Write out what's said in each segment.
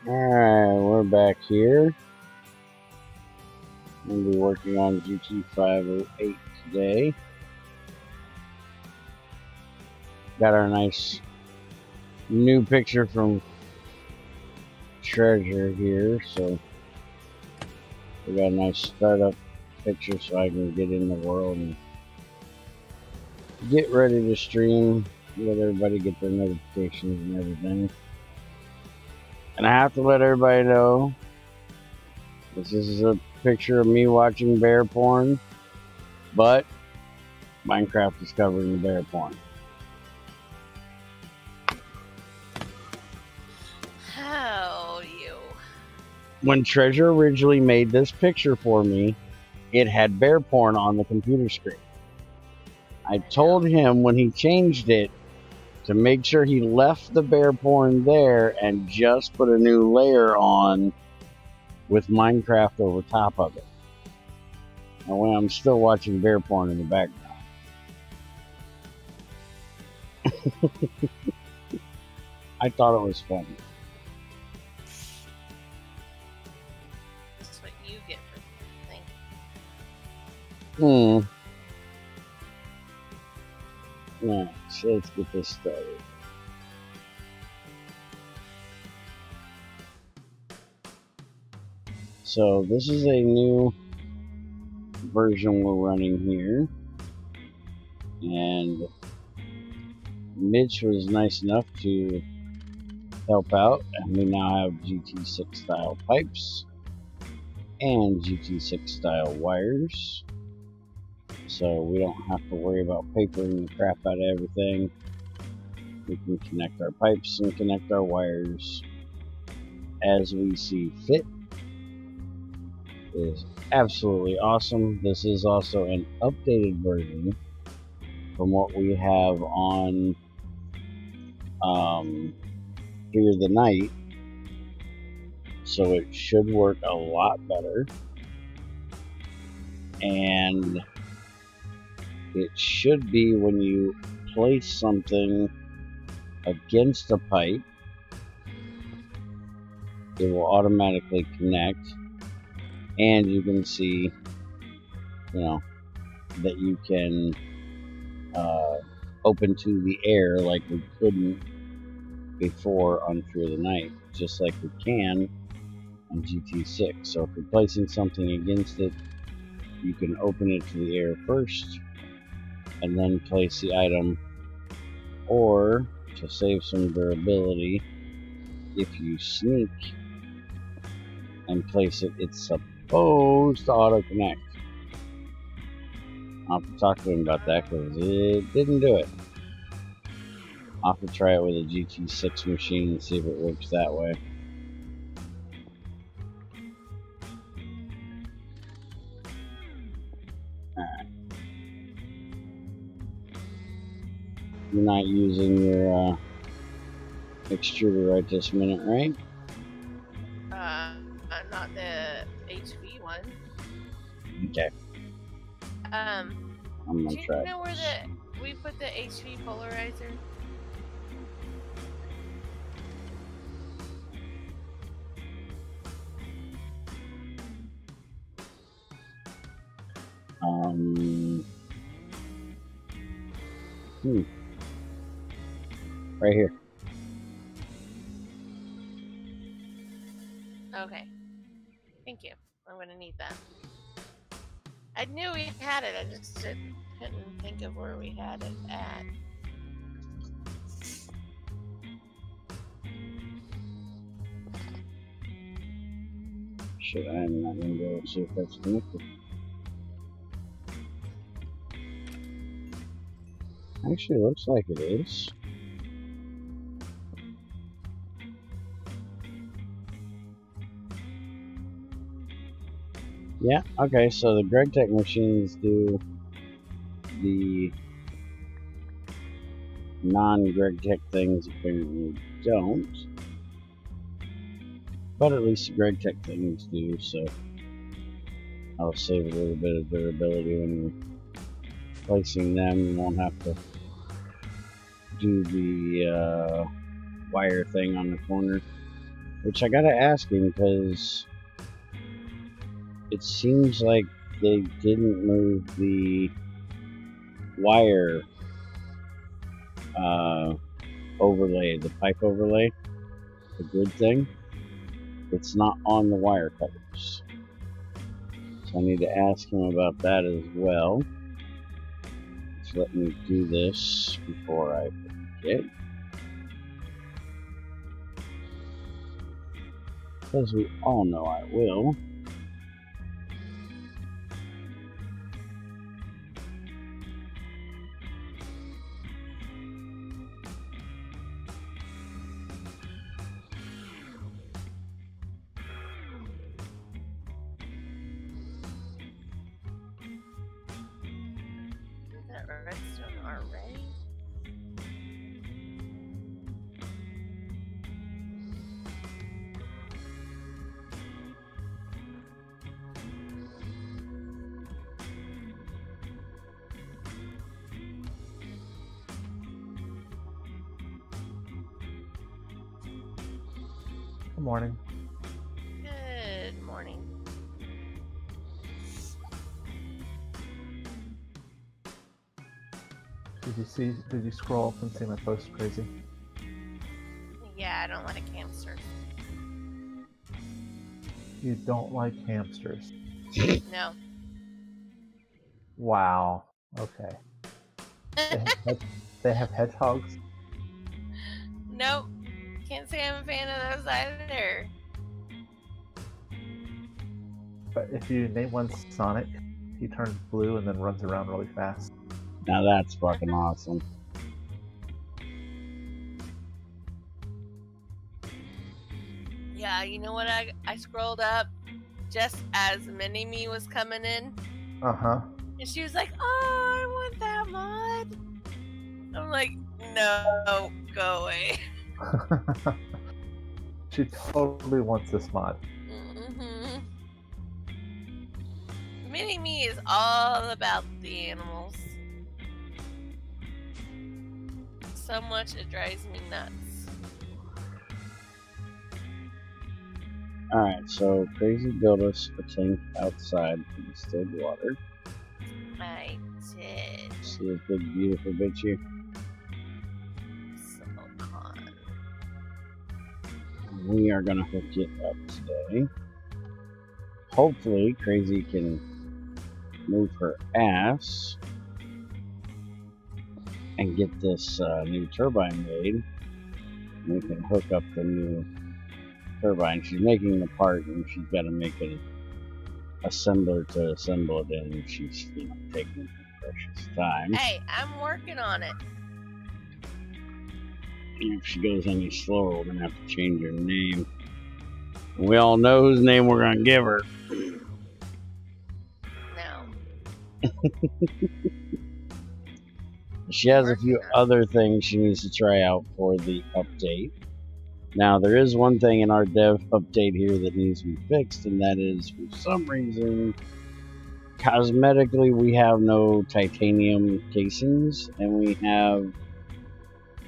Alright, we're back here. We'll be working on GT5u.08 today. Got our nice new picture from Treasure here, so we got a nice startup picture so I can get in the world and get ready to stream, let everybody get their notifications and everything. And I have to let everybody know this is a picture of me watching bear porn, but Minecraft is covering the bear porn. How you? When Treasure originally made this picture for me, it had bear porn on the computer screen. I told him when he changed it to make sure he left the bear porn there and just put a new layer on with Minecraft over top of it. And when I'm still watching bear porn in the background. I thought it was funny. That's what you get for thinking. Alright, so let's get this started. So this is a new version we're running here, and Mitch was nice enough to help out, and we now have GT6 style pipes and GT6 style wires, so we don't have to worry about papering the crap out of everything. We can connect our pipes and connect our wires as we see fit. It is absolutely awesome. This is also an updated version from what we have on Fear the Night, so it should work a lot better, and it should be when you place something against a pipe, it will automatically connect, and you can see, that you can open to the air like we couldn't before on Fear the Night, just like we can on GT6. So if you're placing something against it, you can open it to the air first and then place the item, or to save some durability, if you sneak and place it, it's supposed to auto connect. I'll have to talk to him about that because it didn't do it. I'll have to try it with a GT6 machine and see if it works that way. Alright. You're not using your extruder right this minute, right? Not the HV one. Okay. I'm gonna do you try. know where we put the HV polarizer? Right here. Okay. Thank you. I'm gonna need that. I knew we had it, I just couldn't think of where we had it at. Shit, I'm not gonna go see if that's connected. Actually, it looks like it is. Yeah, okay, so the GregTech machines do the non-GregTech things apparently don't. But at least the GregTech things do, so I'll save a little bit of durability when you're placing them. You won't have to do the wire thing on the corner. Which I gotta ask him, because it seems like they didn't move the wire overlay, the pipe overlay, the grid thing. It's not on the wire cutters. So I need to ask him about that as well. So let me do this before I forget. Because we all know I will. Is that redstone already? Good morning. Good morning. Did you scroll up and see my post, Crazy? Yeah, I don't like hamsters. You don't like hamsters? No. Wow. Okay. They have hedgehogs? Nope. Can't say I'm a fan of those either. But if you name one Sonic, he turns blue and then runs around really fast. Now that's fucking awesome. Yeah, you know what? I scrolled up just as Mini-Me was coming in. Uh-huh. And she was like, oh, I want that mod. I'm like, no, go away. She totally wants this mod. Mm-hmm. Mini-Me is all about the animals. So much it drives me nuts. Alright, so Crazy built us a tank outside for distilled water. I did. See this big beautiful bitch here? Silicon. We are gonna hook it up today. Hopefully Crazy can move her ass and get this new turbine made. We can hook up the new turbine. She's making the part, and she's got to make an assembler to assemble it in, and she's, you know, taking her precious time. Hey, I'm working on it. And if she goes any slower, we're gonna have to change her name. We all know whose name we're gonna give her. No. She has a few other things she needs to try out for the update. Now, there is one thing in our dev update here that needs to be fixed, and that is, for some reason, cosmetically, we have no titanium casings, and we have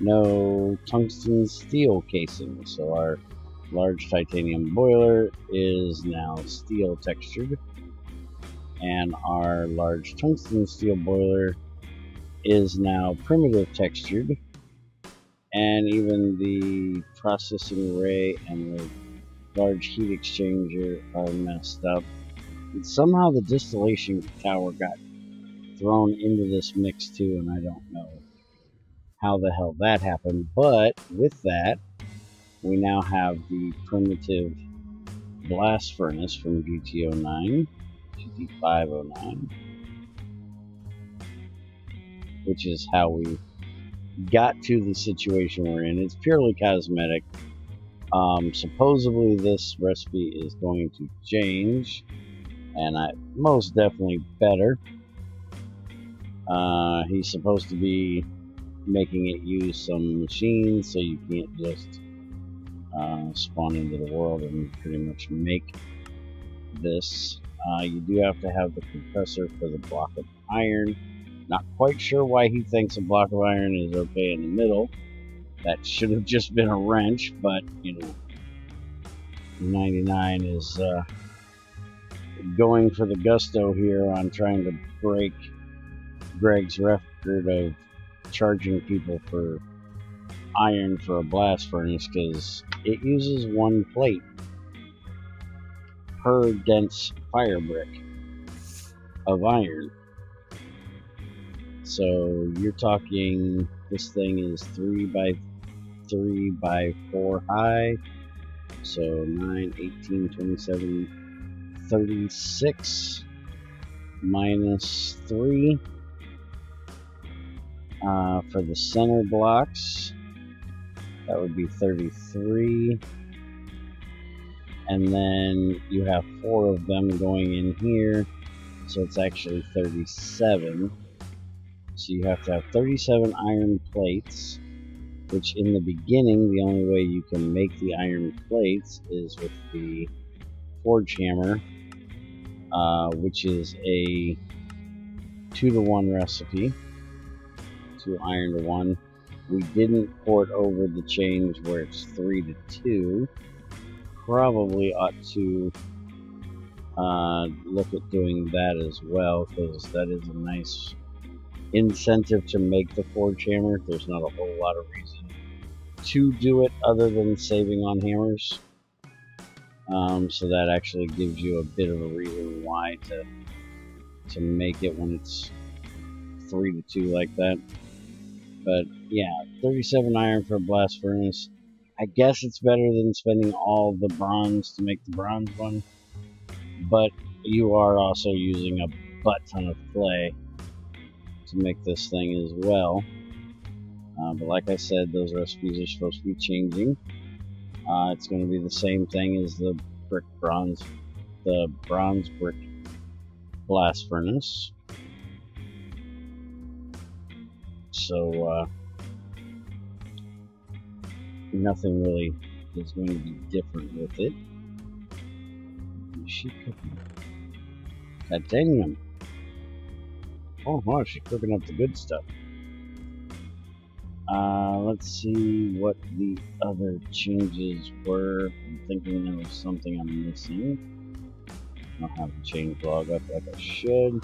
no tungsten steel casings. So our large titanium boiler is now steel textured, and our large tungsten steel boiler is now primitive textured. And even the processing array and the large heat exchanger are messed up. And somehow the distillation tower got thrown into this mix too, and I don't know how the hell that happened. But with that, we now have the primitive blast furnace from GT09, GT5u.08, which is how we got to the situation we're in. It's purely cosmetic. Supposedly this recipe is going to change, and most definitely better. He's supposed to be making it use some machines, so you can't just spawn into the world and pretty much make this. You do have to have the compressor for the block of iron. Not quite sure why he thinks a block of iron is okay in the middle. That should have just been a wrench, but, you know, 99 is going for the gusto here on trying to break Greg's record of charging people for iron for a blast furnace, because it uses 1 plate per dense fire brick of iron. So you're talking, this thing is 3 by 3 by 4 high, so 9, 18, 27, 36 minus 3 for the center blocks. That would be 33. And then you have 4 of them going in here, so it's actually 37. So you have to have 37 iron plates, which in the beginning, the only way you can make the iron plates is with the forge hammer, which is a 2-to-1 recipe, 2 iron to 1. We didn't port over the change where it's 3 to 2. Probably ought to look at doing that as well, because that is a nice incentive to make the forge hammer. There's not a whole lot of reason to do it other than saving on hammers. So that actually gives you a bit of a reason why to make it when it's 3 to 2 like that. But yeah, 37 iron for a blast furnace. I guess it's better than spending all the bronze to make the bronze one, but you are also using a butt ton of clay to make this thing as well. But like I said, those recipes are supposed to be changing. It's going to be the same thing as the bronze brick blast furnace. So nothing really is going to be different with it. Is she cooking? Titanium. Oh, wow, she's cooking up the good stuff. Let's see what the other changes were. I'm thinking there was something I'm missing. I don't have the change log up like I should.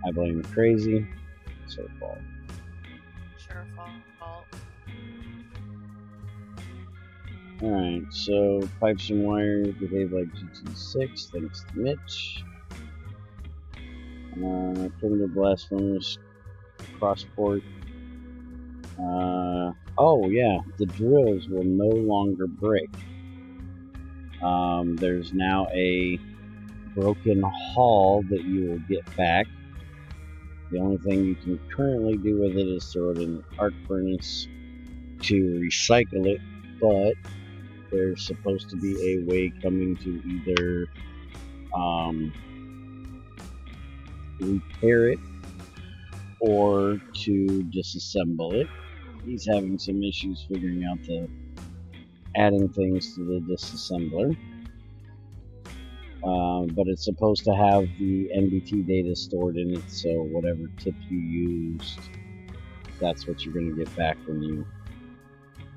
I blame the crazy. It's her fault. Sure fault. Alright, so pipes and wires behave like GT6, thanks to Mitch. Primitive blast furnace, crossport. Oh yeah, the drills will no longer break. There's now a broken hull that you will get back. The only thing you can currently do with it is throw it in the arc furnace to recycle it, but there's supposed to be a way coming to either repair it or to disassemble it. He's having some issues figuring out adding things to the disassembler. But it's supposed to have the NBT data stored in it, so whatever tip you used, that's what you're going to get back when you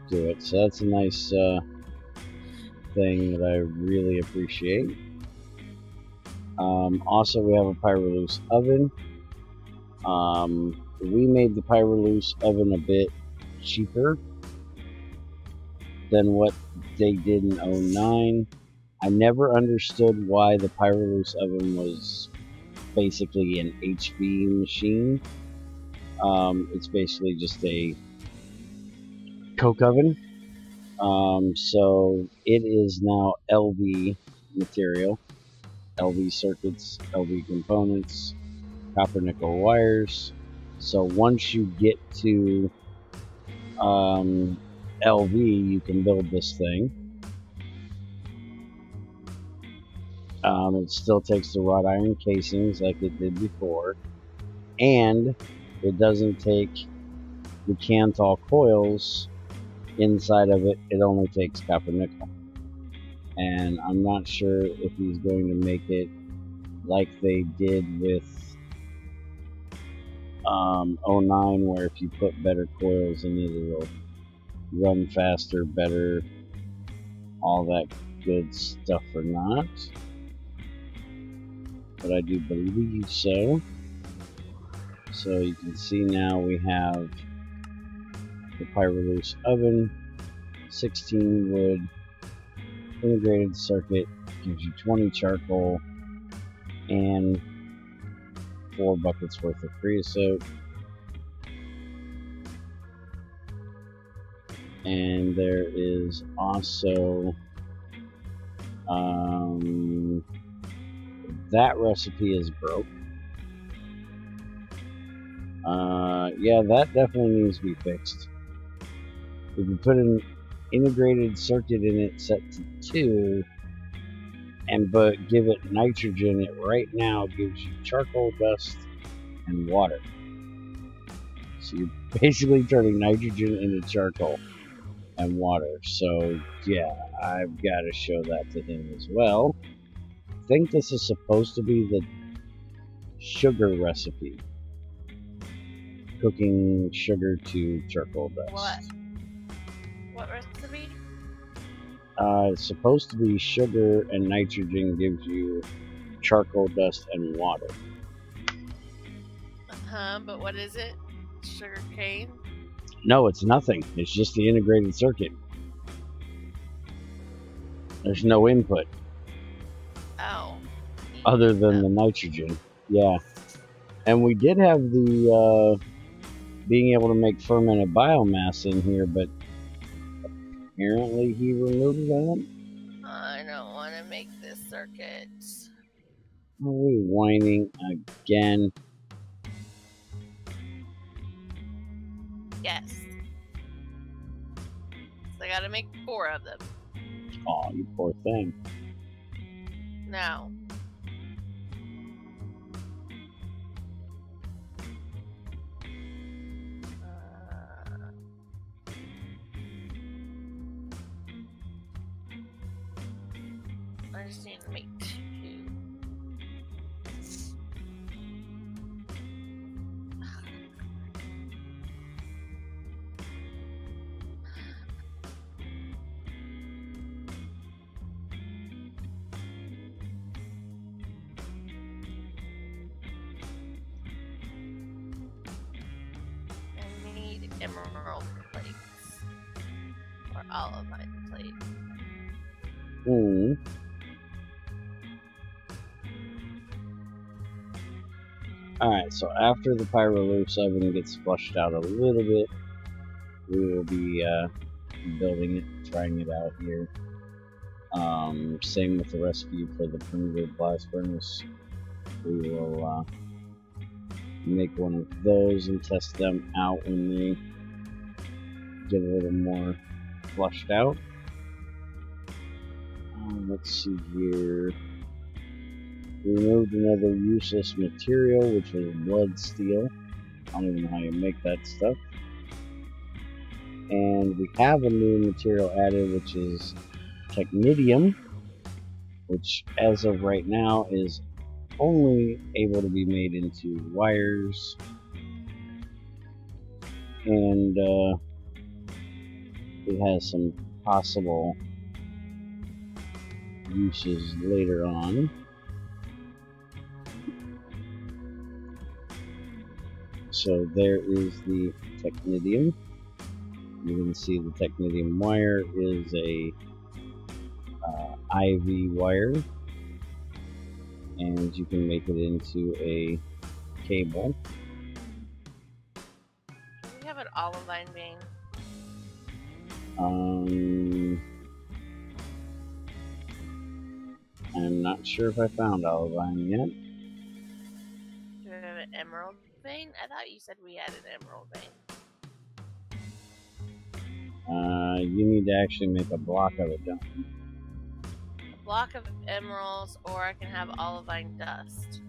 do it. So that's a nice thing that I really appreciate. Also, we have a Pyroluce oven. We made the Pyroluce oven a bit cheaper than what they did in 09. I never understood why the Pyroluce oven was basically an HV machine. It's basically just a coke oven. So it is now LV material, LV circuits, LV components, copper nickel wires. So once you get to LV, you can build this thing. It still takes the wrought iron casings like it did before, and it doesn't take the Canthal coils inside of it. It only takes copper nickel. And I'm not sure if he's going to make it like they did with 09, where if you put better coils in it, it'll run faster, better, all that good stuff or not, but I do believe so. So you can see now we have the Pyroloose oven, 16 wood, integrated circuit, gives you 20 charcoal, and 4 buckets worth of creosote. And there is also that recipe is broke. Yeah, that definitely needs to be fixed. If you put an integrated circuit in it set to 2, but give it nitrogen, it right now gives you charcoal, dust, and water. So you're basically turning nitrogen into charcoal and water. So yeah, I've got to show that to him as well. I think this is supposed to be the sugar recipe. Cooking sugar to charcoal dust. What recipe? It's supposed to be sugar and nitrogen gives you charcoal dust and water. But what is it? Sugar cane? No, it's nothing. It's just the integrated circuit. There's no input. Oh. Other than the nitrogen. Yeah. And we did have the being able to make fermented biomass in here, but apparently he removed that. I don't want to make this circuit. Are we whining again? Yes. So I gotta make 4 of them. Aw, you poor thing. No. I just need to make 2. I need emerald plates. Or olivine plates. Alright, so after the Pyroloose oven gets flushed out a little bit, we will be building it, trying it out here. Same with the recipe for the primitive blast furnace. We will make one of those and test them out when they get a little more flushed out. Let's see here. We removed another useless material, which was blood steel. I don't even know how you make that stuff. And we have a new material added, which is technetium, which as of right now is only able to be made into wires. And it has some possible uses later on. So there is the technetium. You can see the technetium wire is a IV wire, and you can make it into a cable. Do we have an olivine vein? I'm not sure if I found olivine yet. Do we have an emerald vein? I thought you said we had an emerald vein. You need to actually make a block of it, don't you? A block of emeralds, or I can have olivine dust.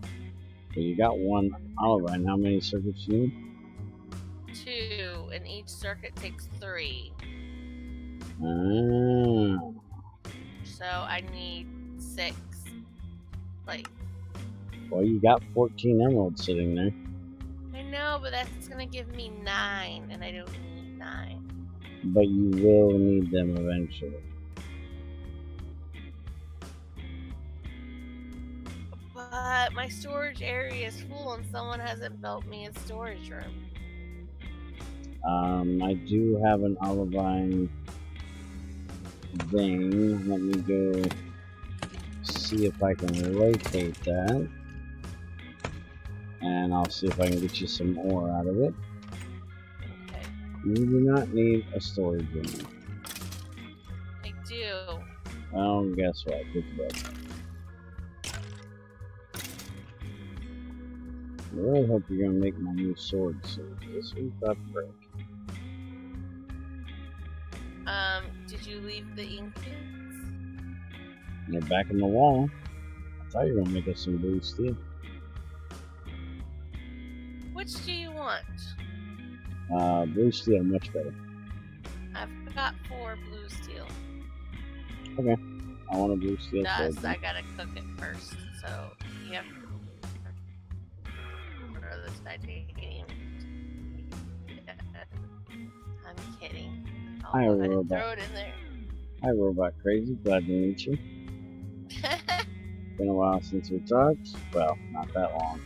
So you got 1 olivine. How many circuits you need? 2, and each circuit takes 3. So I need 6 plates. Well, you got 14 emeralds sitting there. I know, but that's gonna give me 9, and I don't need 9. But you will need them eventually. but my storage area is full and someone hasn't built me a storage room. I do have an olivine vein. Let me go see if I can locate that. And I'll see if I can get you some ore out of it. Okay. You do not need a storage room. I do. Well, guess what? Good luck. I really hope you're gonna make my new sword soon. This one's about to break. Did you leave the ingots? They're back in the wall. I thought you were gonna make us some blue steel. Which do you want? Blue steel, much better. I've got 4 blue steel. Okay. I want a blue steel sword. Dust, I gotta cook it first, so you have to throw this titanium. I'm kidding. Hi, I'll go ahead and robot. throw it in there. Hi, Robot Crazy. Glad to meet you. Been a while since we talked. Well, not that long.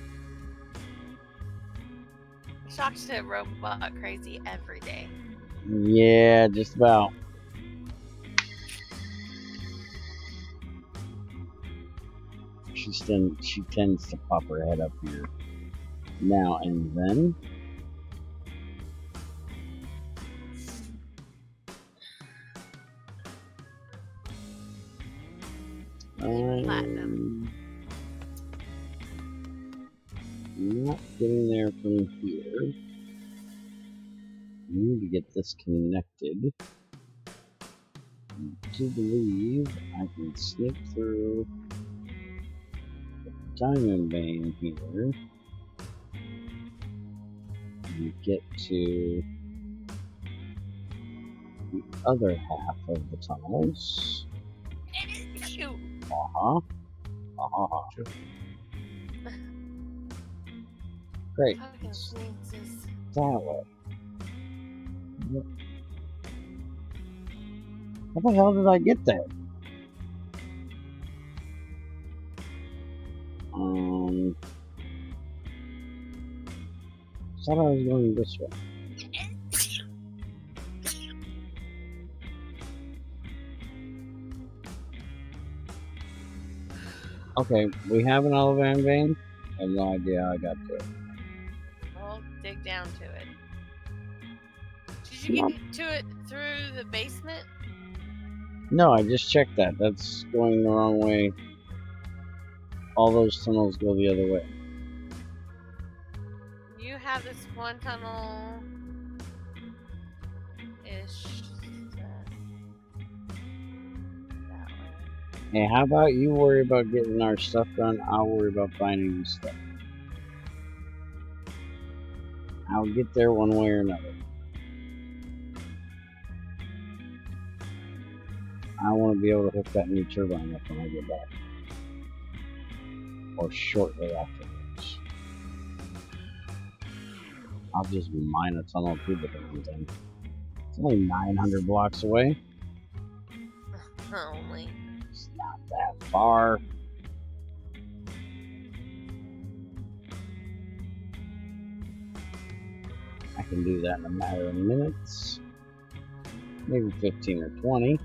I talk to Robot Crazy every day. Yeah, just about. She tends to pop her head up here now and then. Platinum. Not getting there from here. I need to get this connected. I do believe I can snip through the diamond vein here and get to the other half of the tunnels. Shoot. Great. Fucking sneezes. That way. How the hell did I get there? I thought I was going this way. Okay, we have an olivine vein. I have no idea how I got to it. We'll dig down to it. Did you get to it through the basement? No, I just checked that. That's going the wrong way. All those tunnels go the other way. You have this one tunnel ish that way. Hey, how about you worry about getting our stuff done? I'll worry about finding you stuff. I'll get there one way or another. I want to be able to hook that new turbine up when I get back. Or shortly afterwards. I'll just mine a tunnel through the damn thing. It's only 900 blocks away. Only. It's not that far. I can do that in a matter of minutes. Maybe 15 or 20.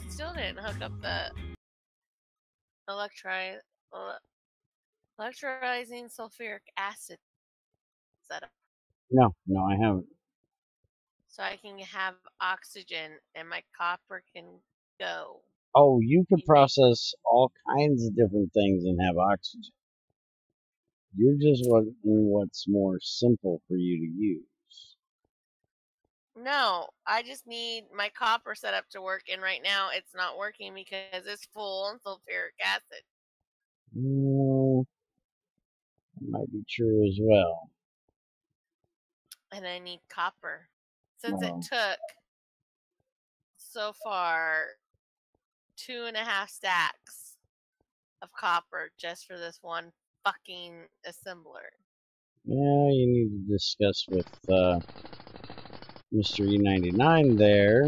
Still didn't hook up the electrolyzing sulfuric acid setup. No, I haven't. So I can have oxygen and my copper can go. Oh, you could process all kinds of different things and have oxygen. You're just wanting what's more simple for you to use. No, I just need my copper setup to work, and right now it's not working because it's full on sulfuric acid. No, that might be true as well. And I need copper. Since Well, it took so far 2.5 stacks of copper just for this one fucking assembler. yeah, you need to discuss with Mr. E99 there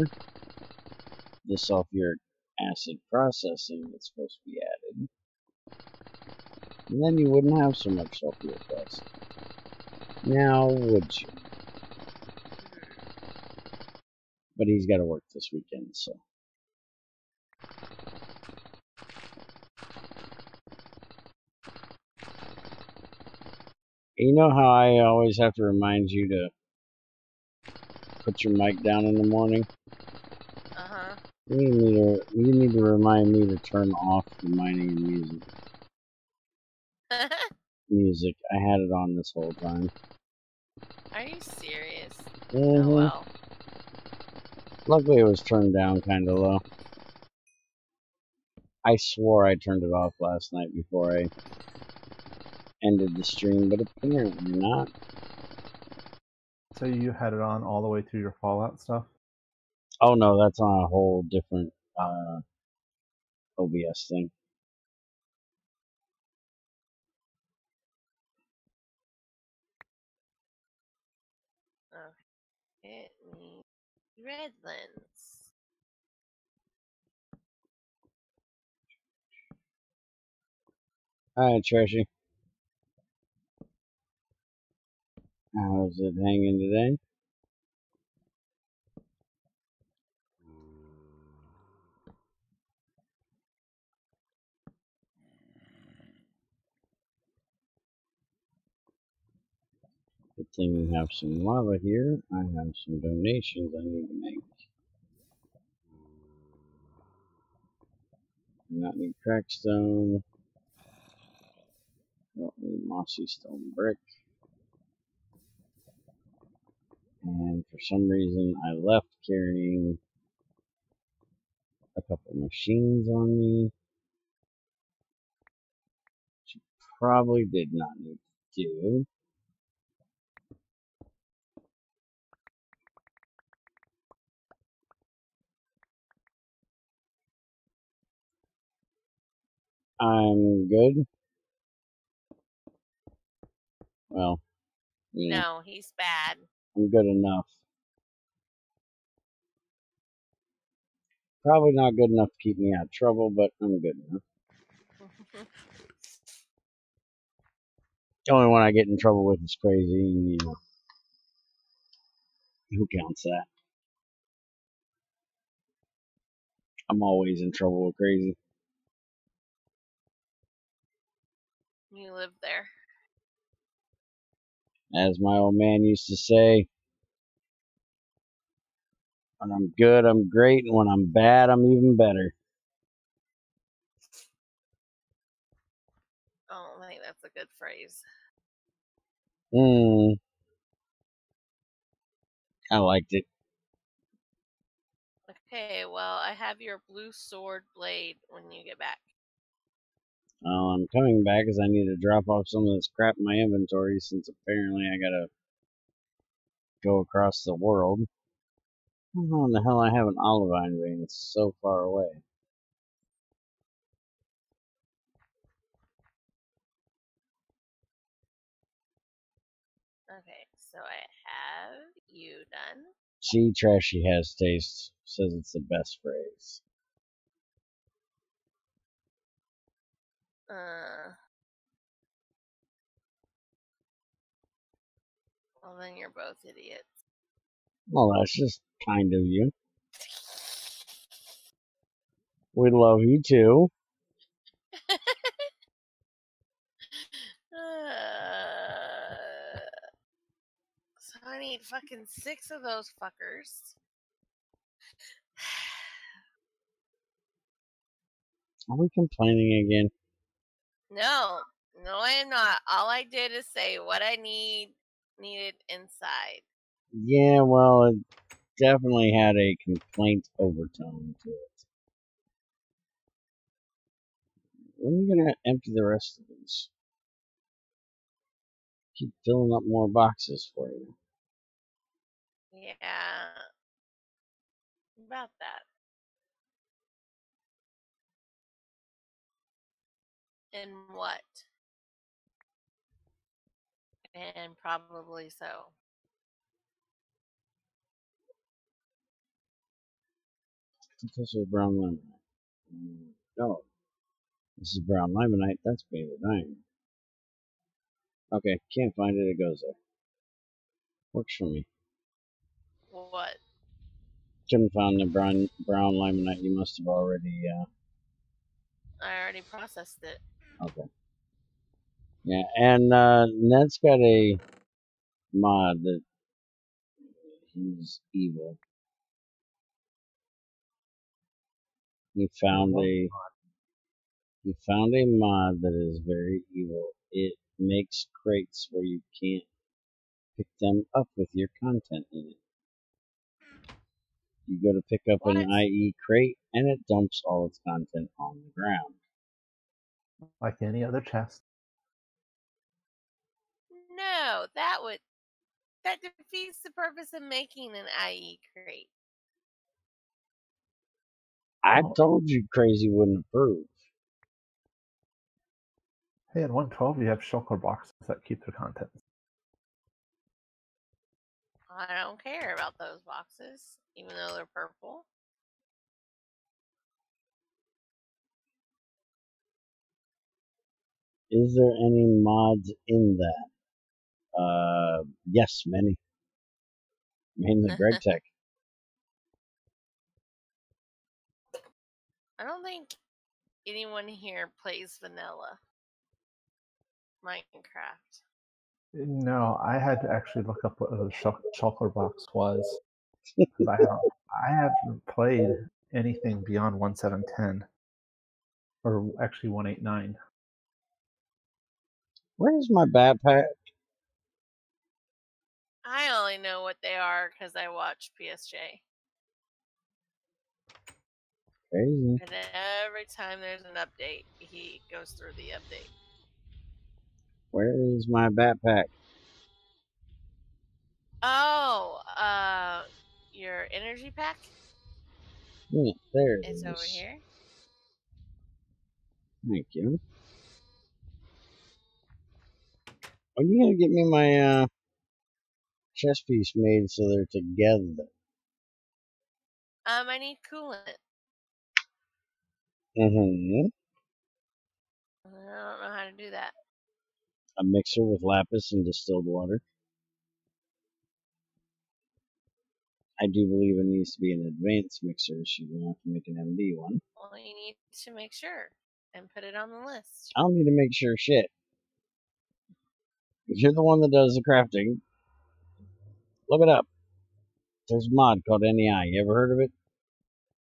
the sulfuric acid processing that's supposed to be added. And then you wouldn't have so much sulfuric acid. Now, would you? But he's got to work this weekend, so. You know how I always have to remind you to put your mic down in the morning? Uh-huh. You need to remind me to turn off the mining and music. Music. I had it on this whole time. Are you serious? Mm-hmm. Oh, well. Luckily it was turned down kind of low. I swore I turned it off last night before I ended the stream, but apparently not. So you had it on all the way through your Fallout stuff? Oh no, that's on a whole different OBS thing. Oh, it needs red lens. Alright, Trashy. How's it hanging today? Good thing we have some lava here. I have some donations I need to make. Not need crackstone. Don't need mossy stone brick. And for some reason I left carrying a couple machines on me. Which I probably did not need to do. I'm good. Well, yeah, No, he's bad. I'm good enough. Probably not good enough to keep me out of trouble, but I'm good enough. The only one I get in trouble with is crazy, and you know, who counts that? I'm always in trouble with crazy. You live there. As my old man used to say, when I'm good, I'm great, and when I'm bad, I'm even better. Oh, I think that's a good phrase. I liked it. Okay, well, I have your blue sword blade when you get back. I'm coming back because I need to drop off some of this crap in my inventory since apparently I gotta go across the world. I don't know when the hell I have an olivine vein. It's so far away. Okay, so I have you done. See, Trashy has taste. Says it's the best phrase. Well, then you're both idiots. Well, that's just kind of you. We love you too. So I need fucking 6 of those fuckers. Are we complaining again? No, I am not. All I did is say what I needed inside. Yeah, well, it definitely had a complaint overtone to it. When are you gonna empty the rest of these? Keep filling up more boxes for you. Yeah, about that. And what? And probably so. This was brown lemon. No. This is brown limonite. That's banded iron. Okay, can't find it. It goes there. Works for me. What? Couldn't find the brown limonite. You must have already. I already processed it. Okay. Yeah, and Ned's got a mod that he's evil. He found a mod that is very evil. It makes crates where you can't pick them up with your content in it. You go to pick up an IE crate, and it dumps all its content on the ground. Like any other chest. No, that defeats the purpose of making an IE crate. I told you Crazy wouldn't approve. Hey, at 112 you have shulker boxes that keep their contents. I don't care about those boxes, even though they're purple. Is there any mods in that? Yes, many. Mainly Greg Tech. I don't think anyone here plays vanilla Minecraft. No, I had to actually look up what a shulker box was. I haven't played anything beyond 1710. Or actually 189. Where's my backpack? I only know what they are because I watch PSJ. Crazy. And every time there's an update, he goes through the update. Where is my backpack? Oh, your energy pack? Yeah, there it is. is. Over here. Thank you. Are you gonna get me my chest piece made so they're together? I need coolant. Mm-hmm. I don't know how to do that. A mixer with lapis and distilled water. I do believe it needs to be an advanced mixer, so you're gonna have to make an MD one. Well, you need to make sure and put it on the list. I don't need to make sure shit. If you're the one that does the crafting, look it up. There's a mod called NEI. You ever heard of it?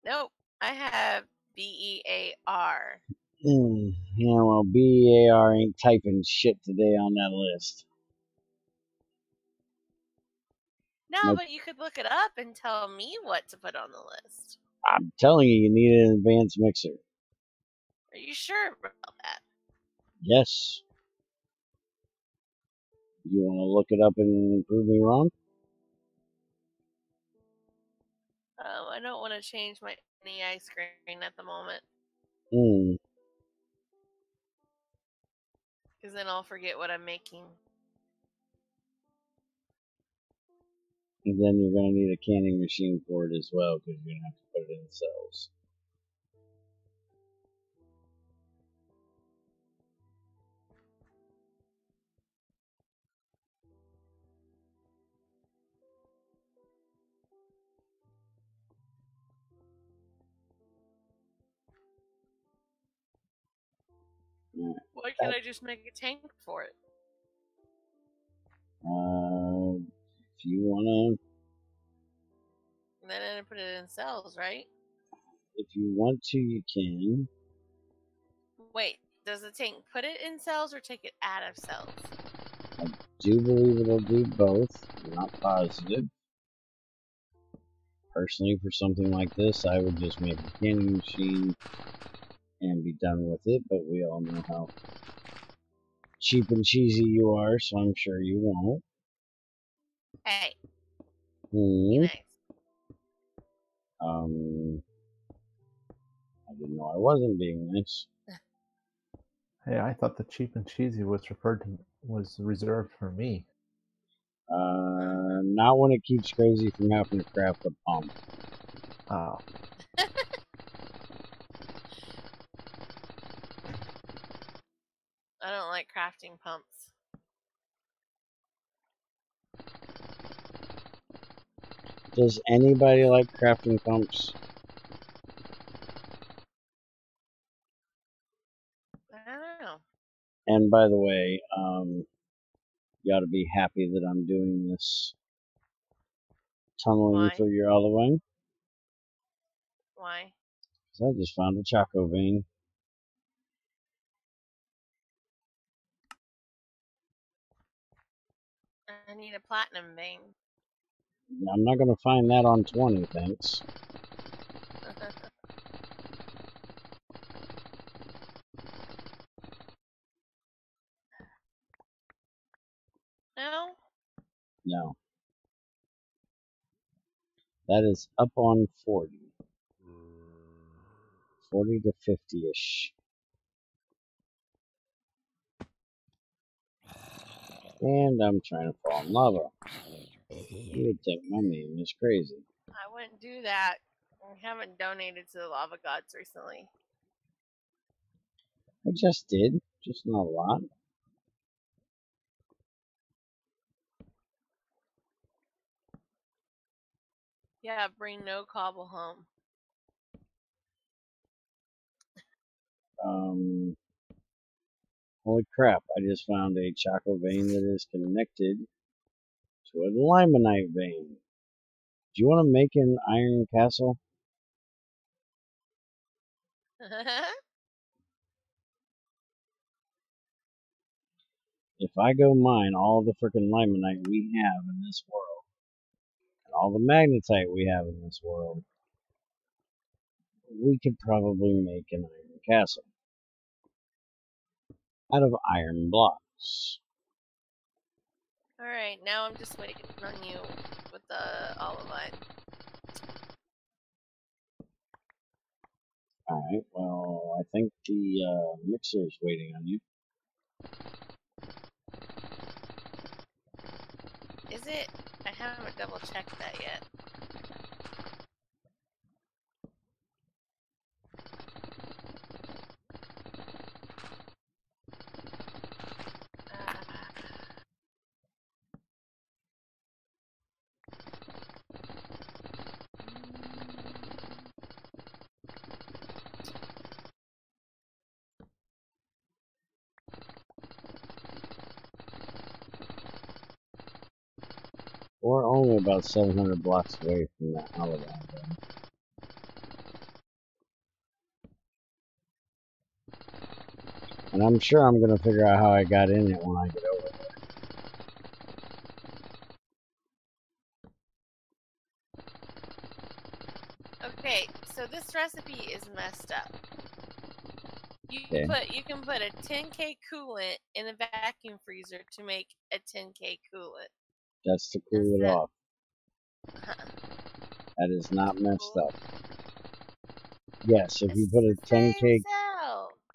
Nope. I have BEAR. Yeah, well, BEAR ain't typing shit today on that list. No, but you could look it up and tell me what to put on the list. I'm telling you, you need an advanced mixer. Are you sure about that? Yes. You want to look it up and prove me wrong? I don't want to change my NEI screen at the moment. Because then I'll forget what I'm making. And then you're going to need a canning machine for it as well, because you're going to have to put it in cells. Why can't I just make a tank for it? If you want to... And then I put it in cells, right? If you want to, you can. Wait, does the tank put it in cells or take it out of cells? I do believe it'll do both. I'm not positive. Personally, for something like this, I would just make a canning machine and be done with it, but we all know how cheap and cheesy you are, so I'm sure you won't. Hey. Be nice. I didn't know I wasn't being nice. Hey, I thought the cheap and cheesy was reserved for me. Not when it keeps Crazy from having to craft a pump. Oh. crafting pumps. Does anybody like crafting pumps? I don't know. And by the way, you ought to be happy that I'm doing this tunneling Why? for your olive vine. Why? Because I just found a Choco vein. I need a platinum vein. I'm not going to find that on 20, thanks. No? No. That is up on 40. 40 to 50-ish. And I'm trying to fall in lava. You would think my name is crazy. I wouldn't do that. I haven't donated to the lava gods recently. I just did. Just not a lot. Yeah, bring no cobble home. Holy crap, I just found a Choco vein that is connected to a limonite vein. Do you want to make an iron castle? If I go mine all the frickin' limonite we have in this world, and all the magnetite we have in this world, we could probably make an iron castle out of iron blocks. Alright, now I'm just waiting on you with the olive vine. Alright, well, I think the mixer is waiting on you. Is it? I haven't double checked that yet. We're only about 700 blocks away from that olive vine. And I'm sure I'm going to figure out how I got in it when I get over there. Okay, so this recipe is messed up. You can put a 10K coolant in a vacuum freezer to make a 10K coolant. That's to cool it off. That is not messed up. Yes, if you put a 10K...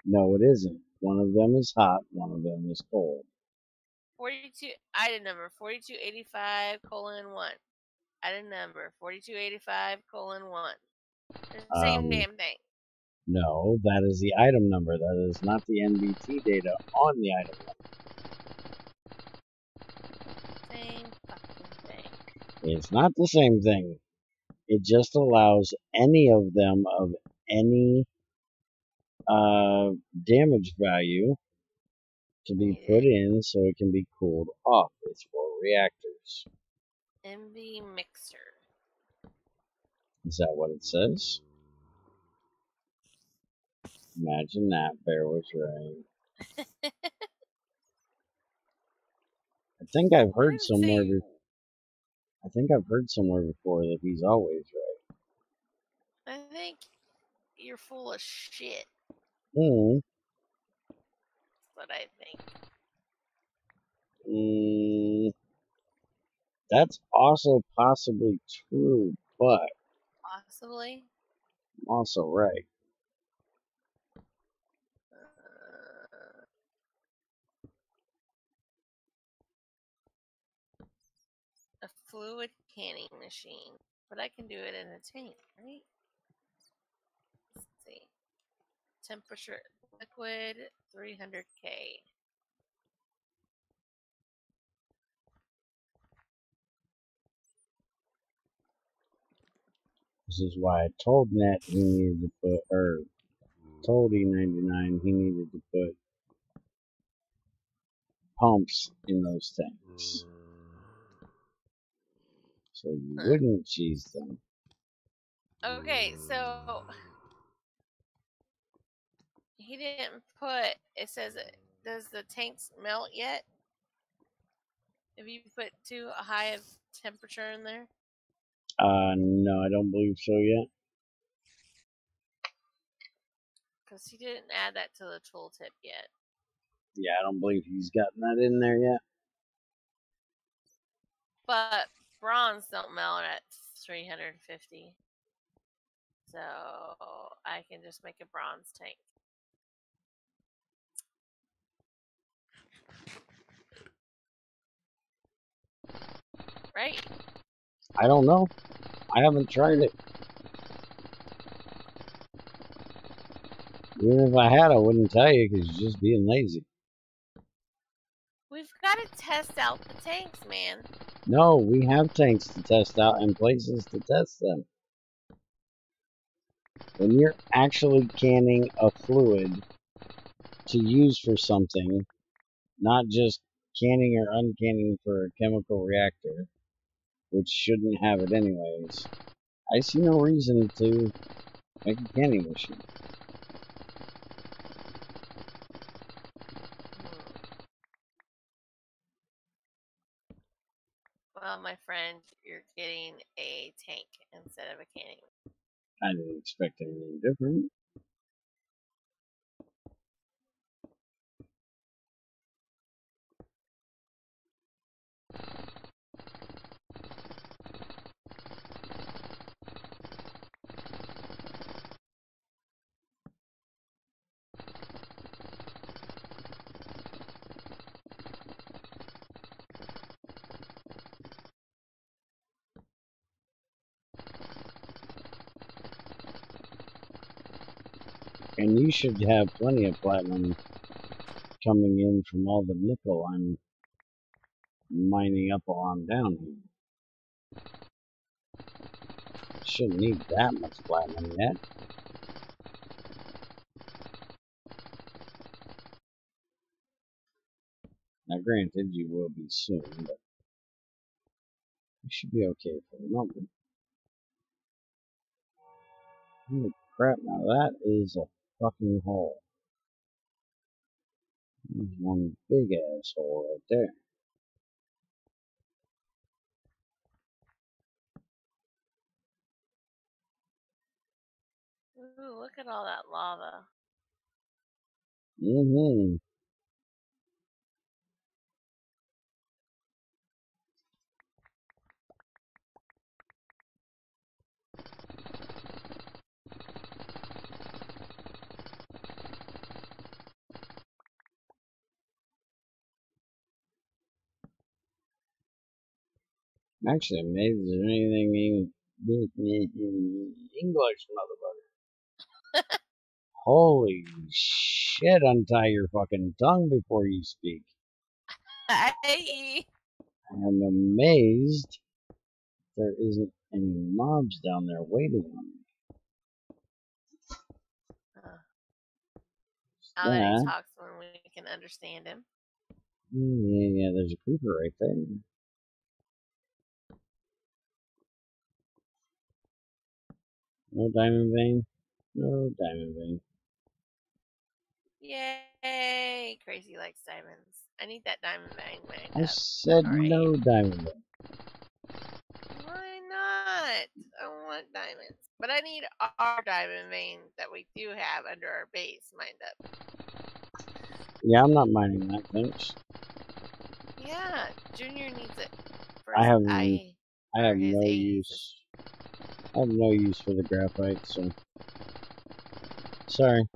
No, it isn't. One of them is hot, one of them is cold. 42, item number 4285:1. Item number 4285:1. It's the same damn thing. No, that is the item number. That is not the NBT data on the item number. Same fucking thing. It's not the same thing. It just allows any of them of any damage value to be put in so it can be cooled off. It's for reactors. MV mixer. Is that what it says? Imagine that. Bear was right. I think I've heard somewhere. I think I've heard somewhere before that he's always right. I think you're full of shit. That's what I think. That's also possibly true, but possibly I'm also right. A fluid canning machine, but I can do it in a tank, right? Let's see. Temperature liquid 300K. This is why I told Net he needed to put, or told E99 he needed to put pumps in those tanks. So you wouldn't cheese them. Okay, so he didn't put, it says, does the tanks melt yet? Have you put too high of temperature in there? No, I don't believe so yet. Because he didn't add that to the tooltip yet. Yeah, I don't believe he's gotten that in there yet. But bronze don't melt at 350. So I can just make a bronze tank. Right? I don't know. I haven't tried it. Even if I had, I wouldn't tell you because you're just being lazy. We've got to test out the tanks, man. No, we have tanks to test out and places to test them. When you're actually canning a fluid to use for something, not just canning or uncanning for a chemical reactor, which shouldn't have it anyways, I see no reason to make a canning machine. Well, my friend, you're getting a tank instead of a canning. I didn't expect anything different. And you should have plenty of platinum coming in from all the nickel I'm mining up on down here. Shouldn't need that much platinum yet. Now granted, you will be soon, but you should be okay for the moment. Holy crap, now that is a fucking hole. There's one big ass hole right there. Ooh, look at all that lava. Mm-hmm. I'm actually amazed there's anything in English, motherfucker. Holy shit, untie your fucking tongue before you speak. Hey! I am amazed there isn't any mobs down there waiting on me. Now that he talks when we can understand him. Yeah, there's a creeper right there. No diamond vein? No diamond vein. Yay! Crazy likes diamonds. I need that diamond vein made I up. said no diamond vein. Why not? I want diamonds. But I need our diamond vein that we do have under our base mined up. Yeah, I'm not mining that, thanks. Yeah, Junior needs it. I have no use. I have no use for the graphite, so sorry.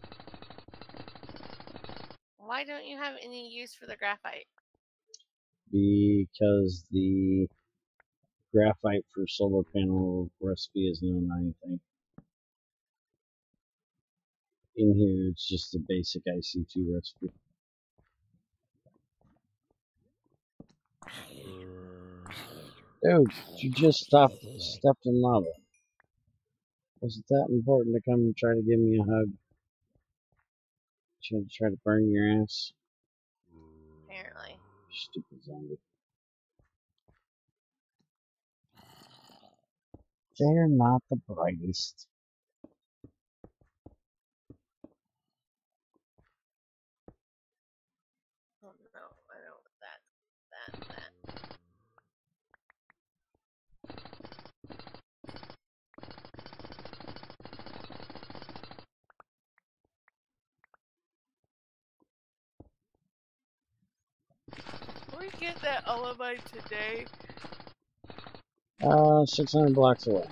Why don't you have any use for the graphite? Because the graphite for solar panel recipe is no 9 thing. In here, it's just a basic IC2 recipe. Dude, you just stepped in lava. Was it that important to come and try to give me a hug? Should try to burn your ass? Apparently. Stupid zombie. They're not the brightest. Oh no, I know that. Can we get that Olamite today? 600 blocks away.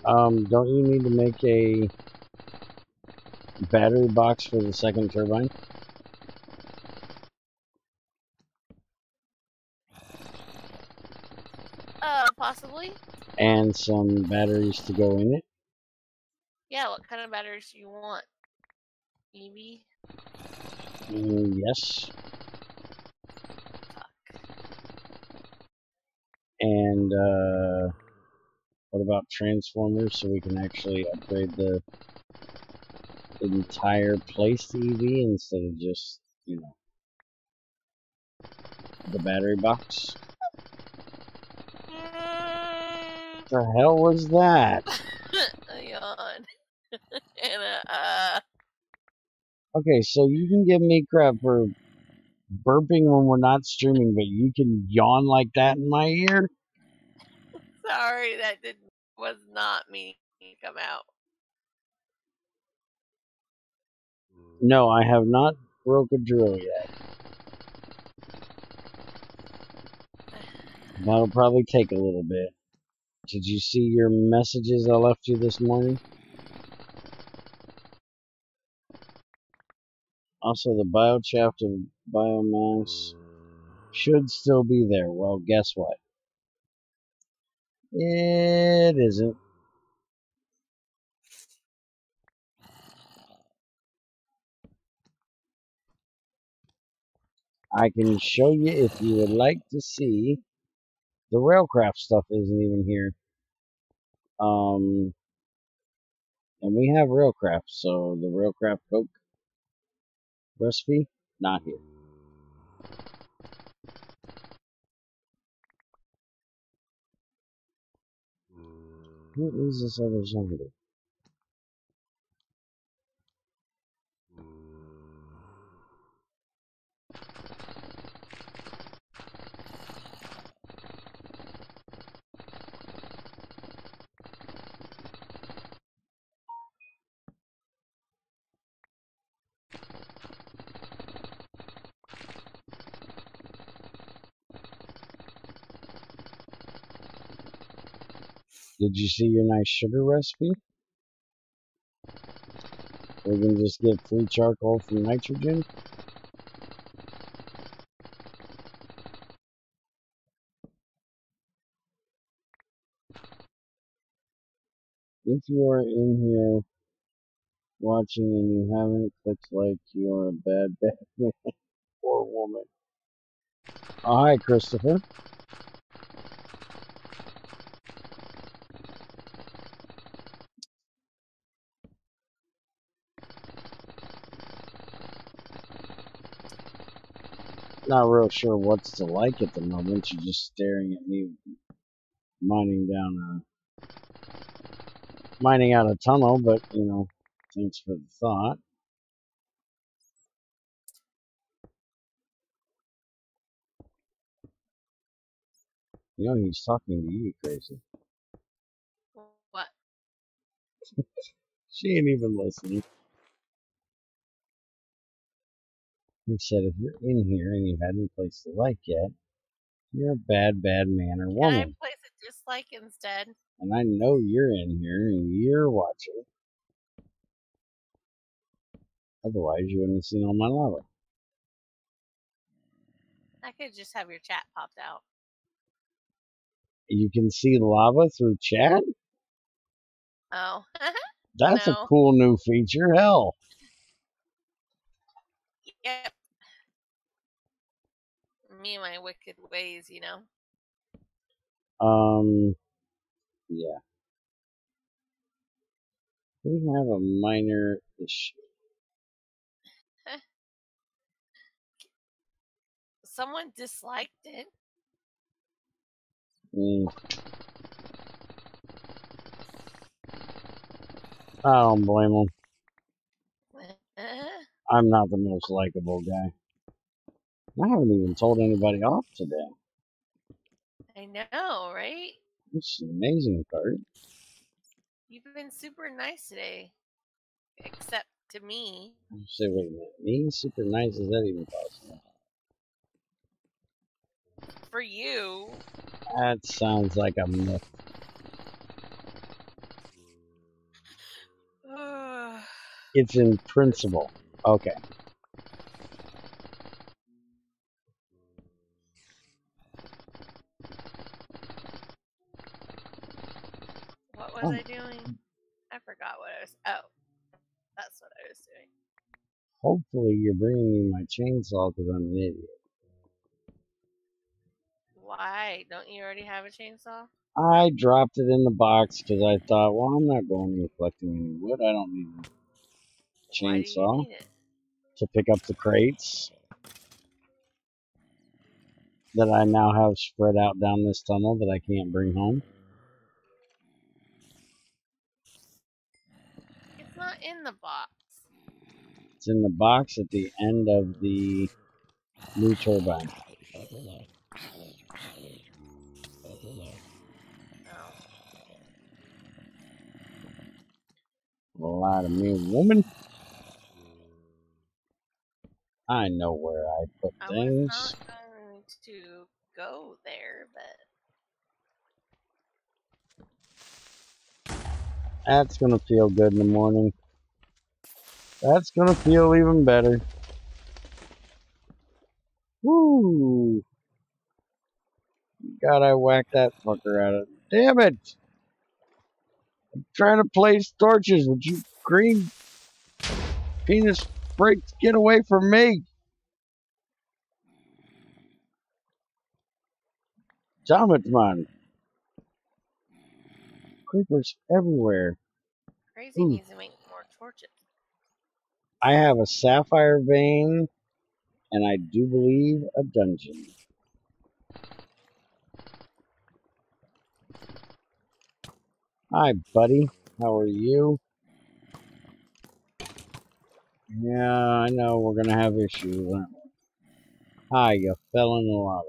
Don't you need to make a battery box for the second turbine? Possibly. And some batteries to go in it? Yeah, what kind of batteries do you want? EV? Yes. Fuck. And, what about transformers so we can actually upgrade the entire place to EV instead of just, you know, the battery box? The hell was that? A yawn. And Okay, so you can give me crap for burping when we're not streaming, but you can yawn like that in my ear? sorry, that was not me come out. No, I have not broke a drill yet. That'll probably take a little bit. Did you see your messages I left you this morning? Also, the biochaft of biomass should still be there. Well, guess what? It isn't. I can show you if you would like to see. The railcraft stuff isn't even here. And we have railcraft, so the railcraft Coke recipe, not here. Who is this other zombie? Did you see your nice sugar recipe? We can just get free charcoal from nitrogen. If you are in here watching and you haven't clicked like, you are a bad man or woman. Oh, hi, Christopher. Not real sure what's to like at the moment. You're just staring at me mining out a tunnel, but, you know, thanks for the thought. You know, he's talking to you, crazy. What? She ain't even listening. He said, if you're in here and you hadn't placed a like yet, you're a bad, bad man or woman. Can I place a dislike instead? And I know you're in here and you're watching. Otherwise, you wouldn't have seen all my lava. I could just have your chat popped out. You can see lava through chat? Oh. That's no. a cool new feature. Hell. Yep. Me and my wicked ways, you know. Yeah. We have a minor issue. Someone disliked it. I don't blame them. I'm not the most likable guy. I haven't even told anybody off today. I know, right? It's an amazing card. You've been super nice today. Except to me. Say, wait a minute. Me? Super nice? Is that even possible? For you. That sounds like a myth. It's in principle. Okay. What was I doing? I forgot what I was. Oh, that's what I was doing. Hopefully you're bringing me my chainsaw because I'm an idiot. Why? Don't you already have a chainsaw? I dropped it in the box because I thought, well, I'm not going and collecting any wood. I don't need a chainsaw. Why do you need it? To pick up the crates that I now have spread out down this tunnel that I can't bring home. It's not in the box. It's in the box at the end of the new turbine. Lie to me, woman. I know where I put things. I was not going to go there, but that's gonna feel good in the morning. That's gonna feel even better. Woo! God, I whacked that fucker out of it. Damn it! I'm trying to place torches. Would you green penis freaks get away from me? Damn it, man. Creepers everywhere. Crazy needs to make more torches. I have a sapphire vein, and I do believe a dungeon. Hi, buddy. How are you? Yeah, I know we're gonna have issues, aren't we? Hi, you fell in the lava.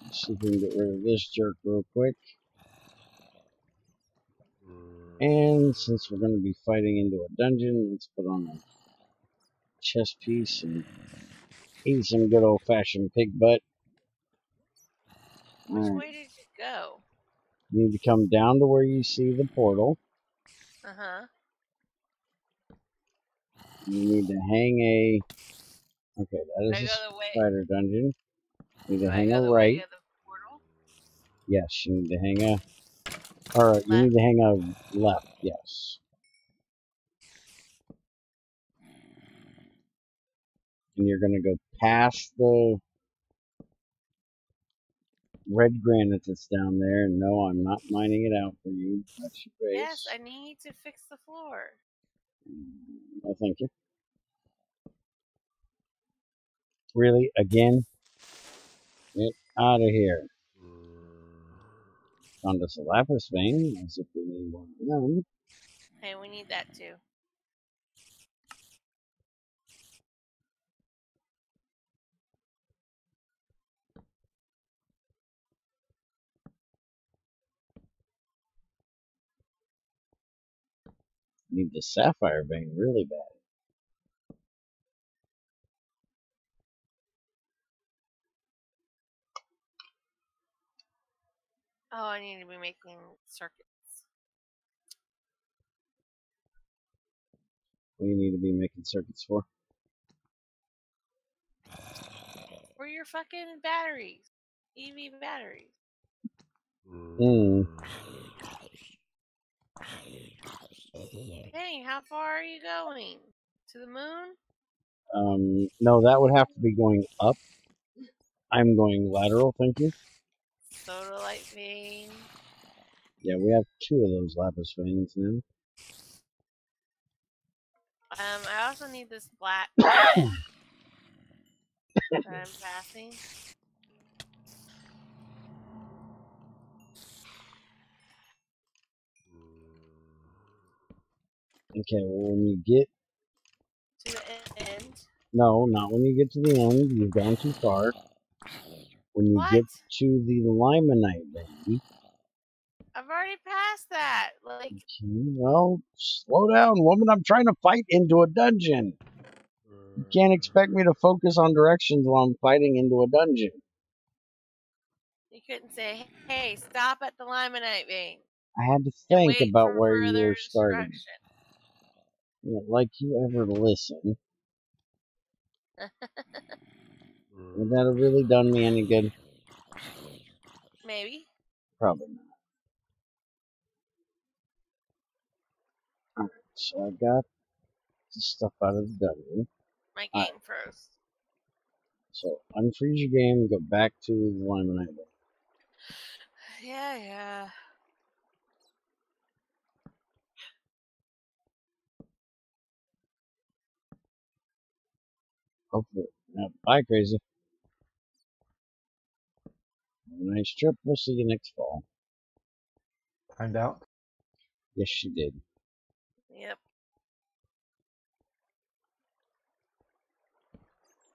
Let's see if we can get rid of this jerk real quick. And since we're going to be fighting into a dungeon, let's put on a chest piece and eat some good old-fashioned pig butt. Which way did you go? You need to come down to where you see the portal. Uh-huh. You need to hang a... Okay, that is a spider dungeon. You need to hang a right. Yes, you need to hang a... Or you need to hang a left, yes. And you're going to go past the red granite that's down there. No, I'm not mining it out for you. That's your base. Yes, I need to fix the floor. No, thank you. Really? Again? Get out of here. Found us a lapis vein, as if we need one of them. Hey, we need that too. Need the sapphire vein really bad. Oh, I need to be making circuits. What do you need to be making circuits for? For your fucking batteries. EV batteries. Hey, how far are you going? To the moon? No, that would have to be going up. I'm going lateral, thank you. Sodalite vein. Yeah, we have 2 of those lapis veins now. I also need this black that I'm passing. Okay, well, when you get to the end. No, not when you get to the end. You've gone too far. When you What? get to the limonite vein. I've already passed that. Like. Okay, well, slow down, woman. I'm trying to fight into a dungeon. You can't expect me to focus on directions while I'm fighting into a dungeon. You couldn't say, "Hey, stop at the limonite vein." I had to think about where you were starting. Instruction. Yeah, like you ever listen. Would that have really done me any good? Maybe. Probably not. Alright, so I got the stuff out of the dungeon. My game froze. So unfreeze your game, go back to the limonite vein. Yeah. Hopefully. Now, bye, crazy. Have a nice trip. We'll see you next fall. Timed out? Yes, she did. Yep.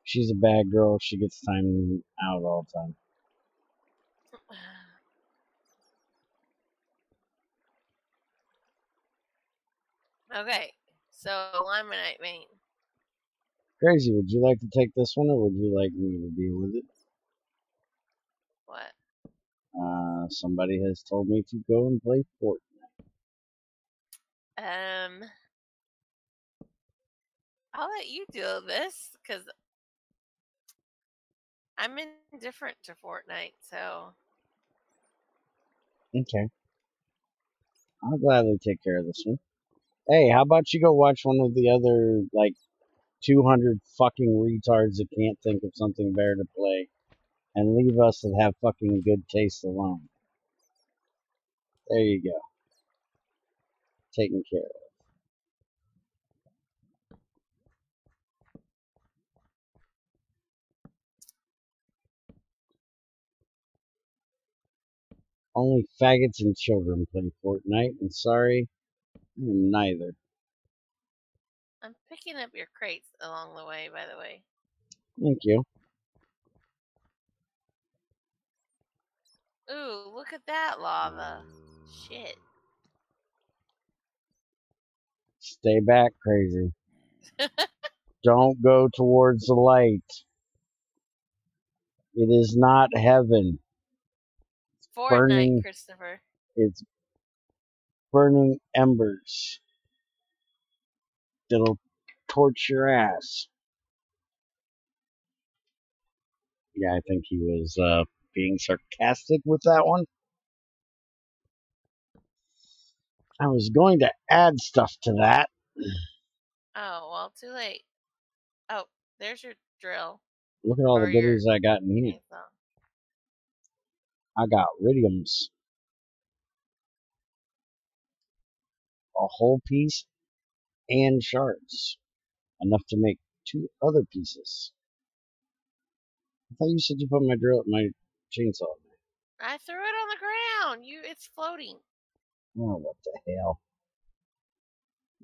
She's a bad girl. She gets timed out all the time. Okay, so limonite vein. Crazy, would you like to take this one, or would you like me to deal with it? What? Somebody has told me to go and play Fortnite. I'll let you deal with this, because I'm indifferent to Fortnite, so... Okay. I'll gladly take care of this one. Hey, how about you go watch one of the other, 200 fucking retards that can't think of something better to play, and leave us that have fucking good taste alone. There you go. Taken care of. Only faggots and children play Fortnite, and sorry, I am neither. I'm picking up your crates along the way, by the way. Thank you. Ooh, look at that lava. Shit. Stay back, crazy. Don't go towards the light. It is not heaven. It's Fortnite, burning, Christopher. It's burning embers that'll torch your ass. Yeah, I think he was being sarcastic with that one. I was going to add stuff to that. Oh, well, too late. Oh, there's your drill. Look at all the goodies I got in here. I got iridiums. A whole piece and shards. Enough to make 2 other pieces. I thought you said you put my chainsaw in there. I threw it on the ground. It's floating. Oh, what the hell.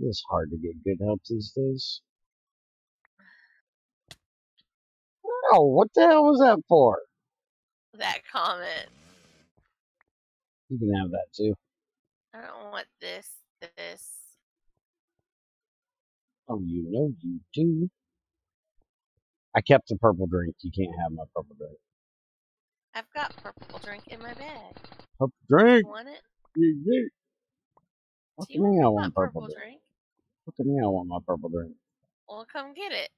It is hard to get good help these days. Oh, what the hell was that for? That comment. You can have that too. I don't want this. Oh, you know you do. I kept the purple drink. You can't have my purple drink. I've got purple drink in my bag. Purple drink? You want it? Yeah. What do you mean I want purple drink? What do you mean I want my purple drink? Well, come get it.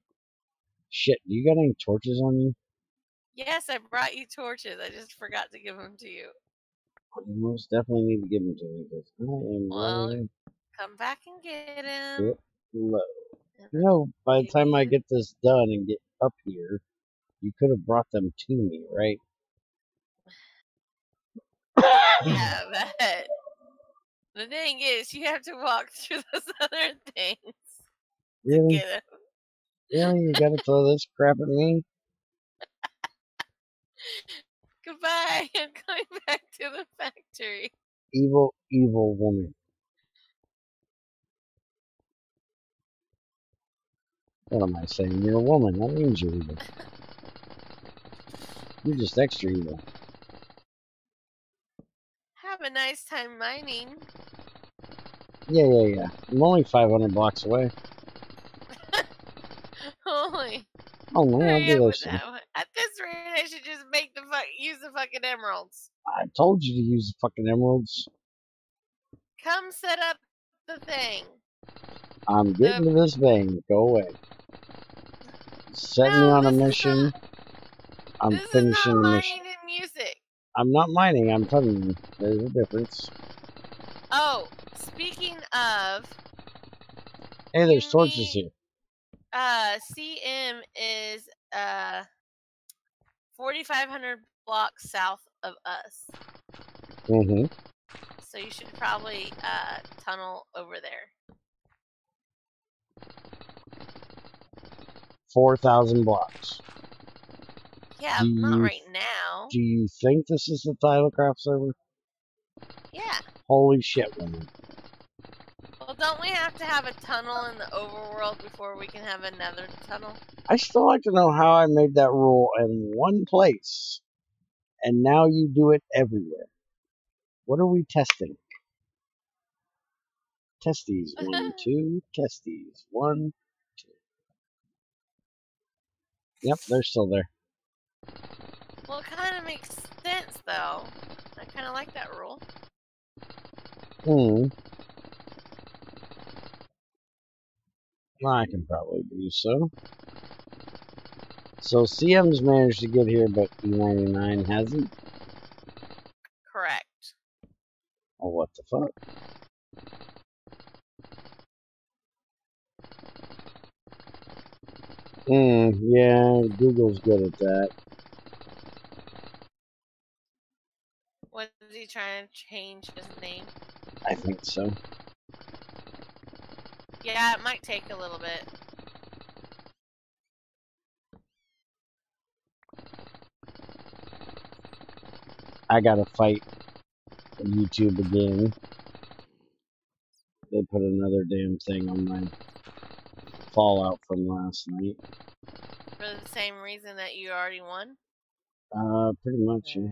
Shit, do you got any torches on you? Yes, I brought you torches. I just forgot to give them to you. You most definitely need to give them to me because I am running. Come back and get them. Low. You know, by the time I get this done and get up here, you could have brought them to me, right? Yeah, but the thing is, you have to walk through those other things Really? to get them. Really? You gotta throw this crap at me? Goodbye. I'm going back to the factory. Evil, evil woman. What am I saying? You're a woman. That means you're evil. You're just extra evil. Have a nice time mining. Yeah. I'm only 500 blocks away. Holy. Oh man, I'll do this. At this rate, I should just use the fucking emeralds. I told you to use the fucking emeralds. Come set up the thing. I'm getting to this vein. Go away. Set me on a mission. I'm finishing the mission. This is not mining and music. I'm not mining. I'm telling you. There's a difference. Oh, speaking of. Hey, there's torches here. CM is 4,500 blocks south of us. Mm-hmm. So you should probably tunnel over there. 4,000 blocks. Yeah, not right now. Do you think this is the Titlecraft server? Yeah. Holy shit, woman. Well, don't we have to have a tunnel in the overworld before we can have another tunnel? I still like to know how I made that rule in one place, and now you do it everywhere. What are we testing? Testes, 1, 2, testes, 1, 2. Yep, they're still there. Well, it kind of makes sense, though. I kind of like that rule. I can probably do so. So CM's managed to get here, but E99 hasn't? Correct. Oh, what the fuck? Yeah, Google's good at that. Was he trying to change his name? I think so. Yeah, it might take a little bit. I gotta fight YouTube again. They put another damn thing on my Fallout from last night. For the same reason that you already won? Pretty much, yeah.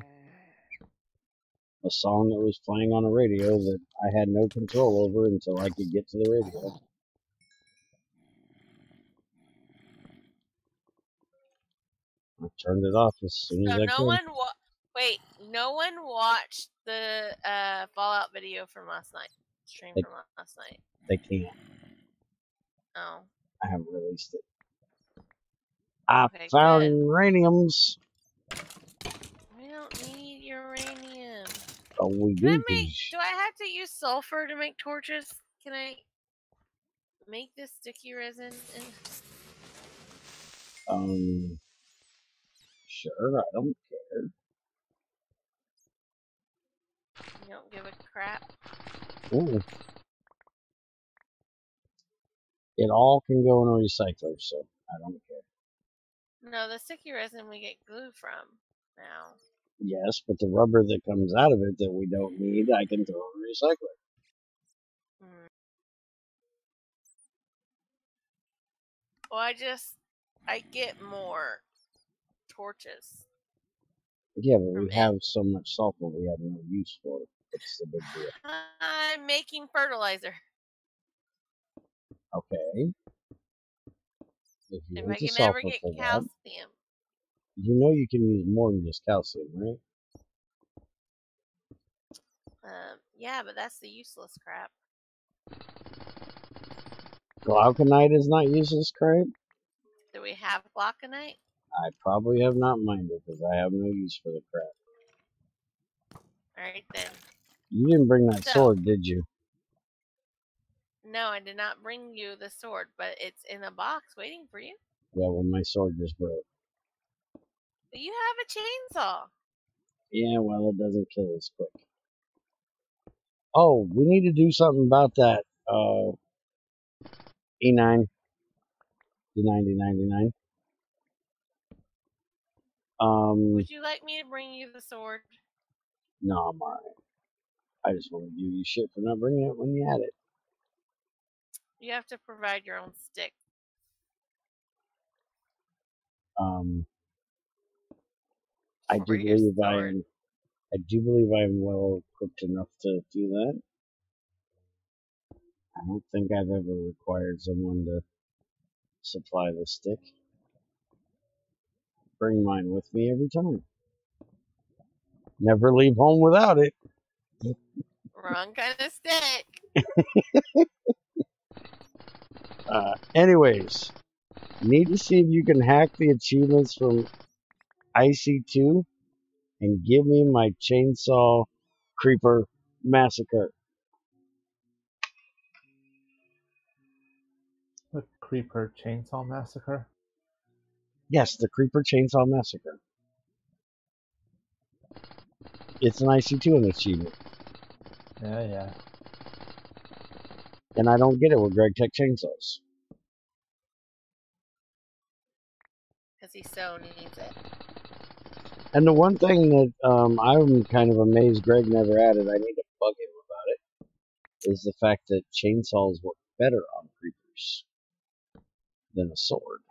A song that was playing on a radio that I had no control over until I could get to the radio. I turned it off as soon as I could. No one watched the Fallout video from last night. Stream from last night. They can't. Oh. I haven't released it. I found uraniums. We don't need uranium. Oh, we do. Do I have to use sulfur to make torches? Can I make this sticky resin? Sure, I don't care. You don't give a crap? Ooh. It all can go in a recycler, so I don't care. No, the sticky resin we get glue from now. Yes, but the rubber that comes out of it that we don't need, I can throw in a recycler. Well, I get more torches. Yeah, but we have so much sulfur we have no use for it. It's the big deal. I'm making fertilizer. Okay. If I can never get calcium. You know you can use more than just calcium, right? Yeah, but that's the useless crap. Glauconite is not useless crap? Do we have glauconite? I probably have not mined it because I have no use for the crap. Alright then. You didn't bring that sword, did you? No, I did not bring you the sword, but it's in a box waiting for you. Yeah, well, my sword just broke. But you have a chainsaw. Yeah, well, it doesn't kill as quick. Oh, we need to do something about that. E9. D9. Would you like me to bring you the sword? No, I'm alright. I just want to give you shit for not bringing it when you had it. You have to provide your own stick. I do believe I am well equipped enough to do that. I don't think I've ever required someone to supply the stick. Bring mine with me every time. Never leave home without it. Wrong kind of stick. Anyways, need to see if you can hack the achievements from IC2 and give me my chainsaw creeper massacre. The Creeper Chainsaw Massacre? Yes, the creeper chainsaw massacre. It's an IC2 achievement. Yeah. And I don't get it with Greg Tech chainsaws. Because he so needs it. And the one thing that I'm kind of amazed Greg never added, I need to bug him about it, is the fact that chainsaws work better on creepers than a sword.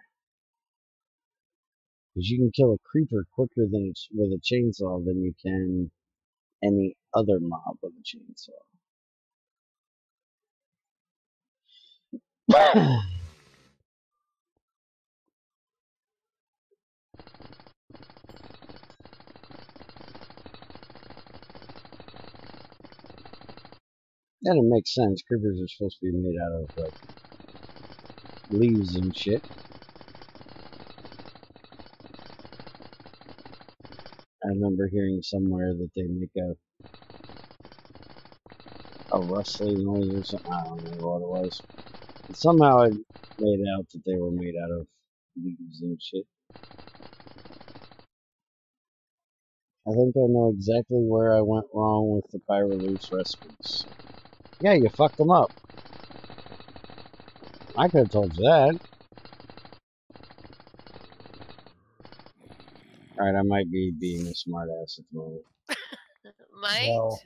Because you can kill a creeper quicker than with a chainsaw than you can any other mob with a chainsaw. And it makes sense. Creepers are supposed to be made out of like leaves and shit. I remember hearing somewhere that they make a rustling noise or something. I don't remember what it was. And somehow I made out that they were made out of leaves and shit. I think I know exactly where I went wrong with the Pyroloose recipes. Yeah, you fucked them up. I could have told you that. Alright, I might be being a smartass at the moment. Might? Well,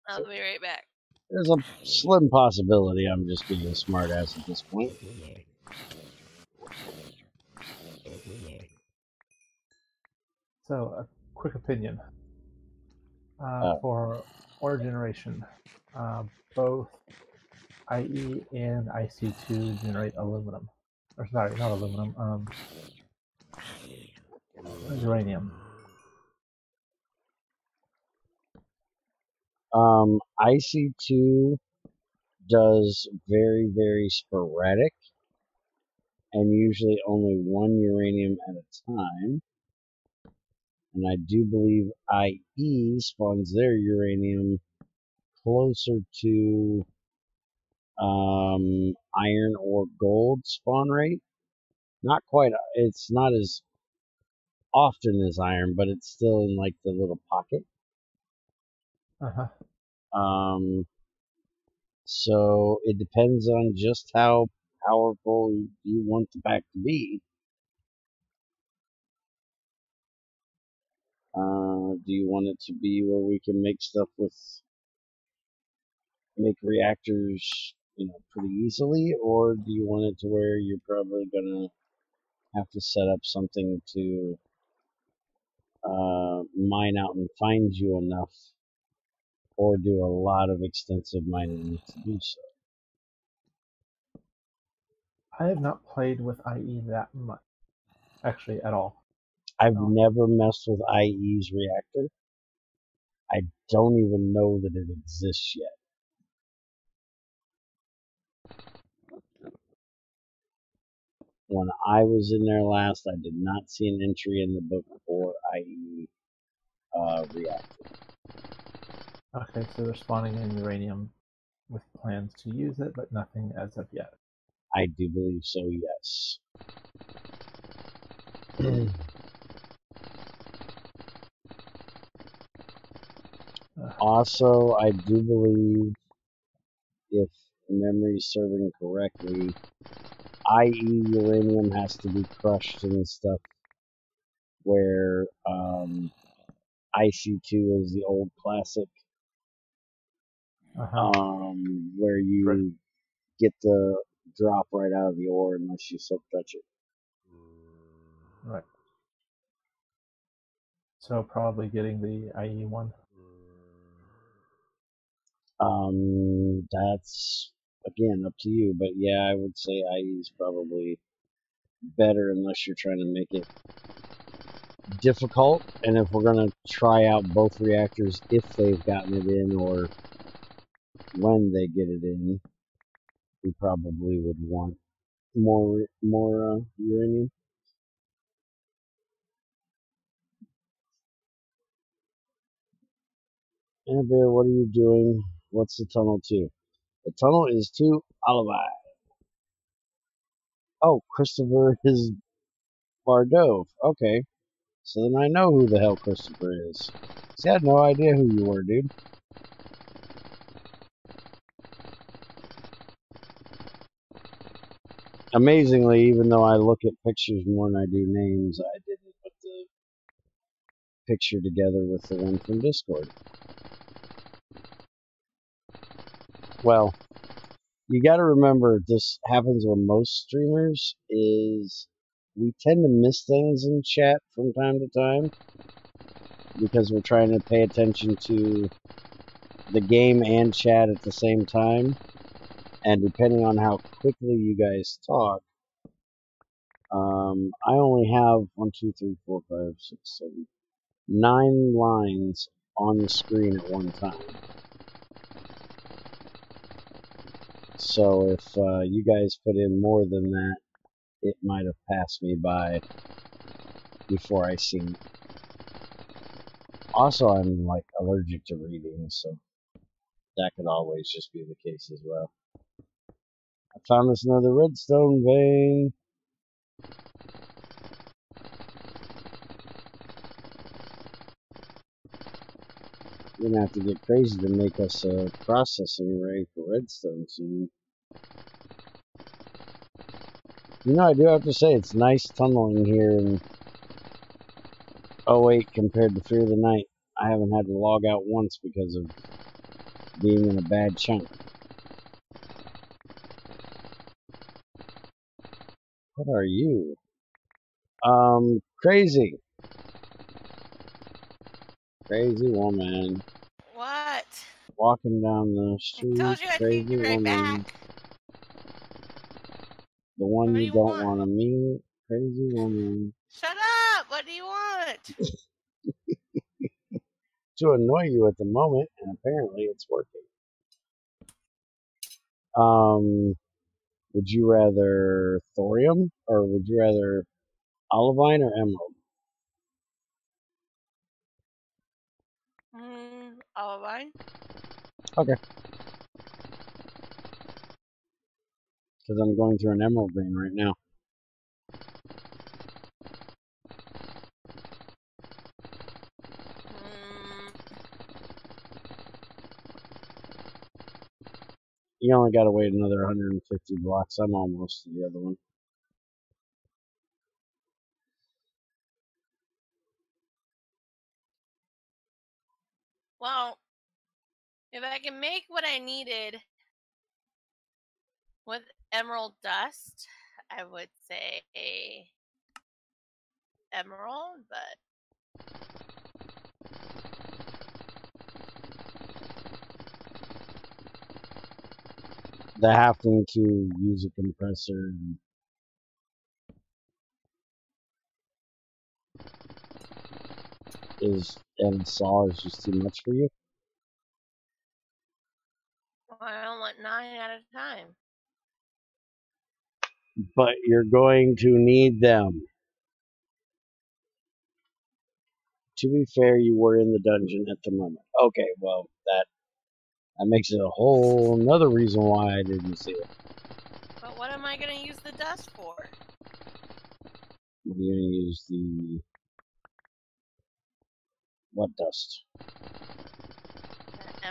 I'll be right back. There's a slim possibility I'm just being a smartass at this point. so a quick opinion. For ore generation, both IE and IC2 generate aluminum. Or sorry, not aluminum, uranium. IC2 does very, very sporadic and usually only one uranium at a time. And I do believe IE spawns their uranium closer to iron or gold spawn rate. Not quite, it's not as often as iron, but it's still in like the little pocket. So it depends on just how powerful you want the pack to be. Do you want it to be where we can make stuff make reactors, pretty easily, or do you want it to where you're probably gonna have to set up something to mine out and find you enough, or do a lot of extensive mining to do so? I have not played with IE that much, actually, at all. I've never messed with IE's reactor. I don't even know that it exists yet. When I was in there last, I did not see an entry in the book for IE reactor. Okay, so they're spawning in uranium with plans to use it, but nothing as of yet. I do believe so, yes. Also, I do believe, if memory is serving correctly, IE uranium has to be crushed and stuff, where IC2 is the old classic, where you get the drop right out of the ore unless you silk touch it. Right. So probably getting the IE one. That's again up to you, but yeah, I would say IE is probably better unless you're trying to make it difficult. And if we're gonna try out both reactors, if they've gotten it in or when they get it in, we probably would want more uranium. And Bear, what are you doing? What's the tunnel to? The tunnel is to Olivi. Oh, Christopher is Bardove. Okay. So then I know who the hell Christopher is. See, I had no idea who you were, dude. Amazingly, even though I look at pictures more than I do names, I didn't put the picture together with the one from Discord. Well, you gotta remember, this happens with most streamers, is we tend to miss things in chat from time to time because we're trying to pay attention to the game and chat at the same time, and depending on how quickly you guys talk, I only have 1, 2, 3, 4, 5, 6, 7, 9 lines on the screen at one time. So if you guys put in more than that, it might have passed me by before I seen it. Also, I'm like allergic to reading, so that could always just be the case as well. I found us another redstone vein. You're gonna have to get crazy to make us a processing array for redstone soon. You know, I do have to say, it's nice tunneling here in 08 compared to Fear the Night. I haven't had to log out once because of being in a bad chunk. What are you? Crazy. Crazy woman. What? Walking down the street, I told you I'd crazy be right woman. back. The one What do you you don't want? want to meet, crazy woman. Shut up! What do you want? To annoy you at the moment, and apparently it's working. Would you rather thorium, or would you rather olivine or emerald? Olivine. Okay. Because I'm going through an emerald vein right now. You only got to wait another 150 blocks. I'm almost to the other one. Well, if I can make what I needed with emerald dust, I would say emerald, but The having to use a compressor and a saw is just too much for you? well, I don't want 9 at a time. But you're going to need them. To be fair, you were in the dungeon at the moment. Okay, well, that makes it a whole another reason why I didn't see it. But what am I going to use the dust for? You're going to use the... what dust?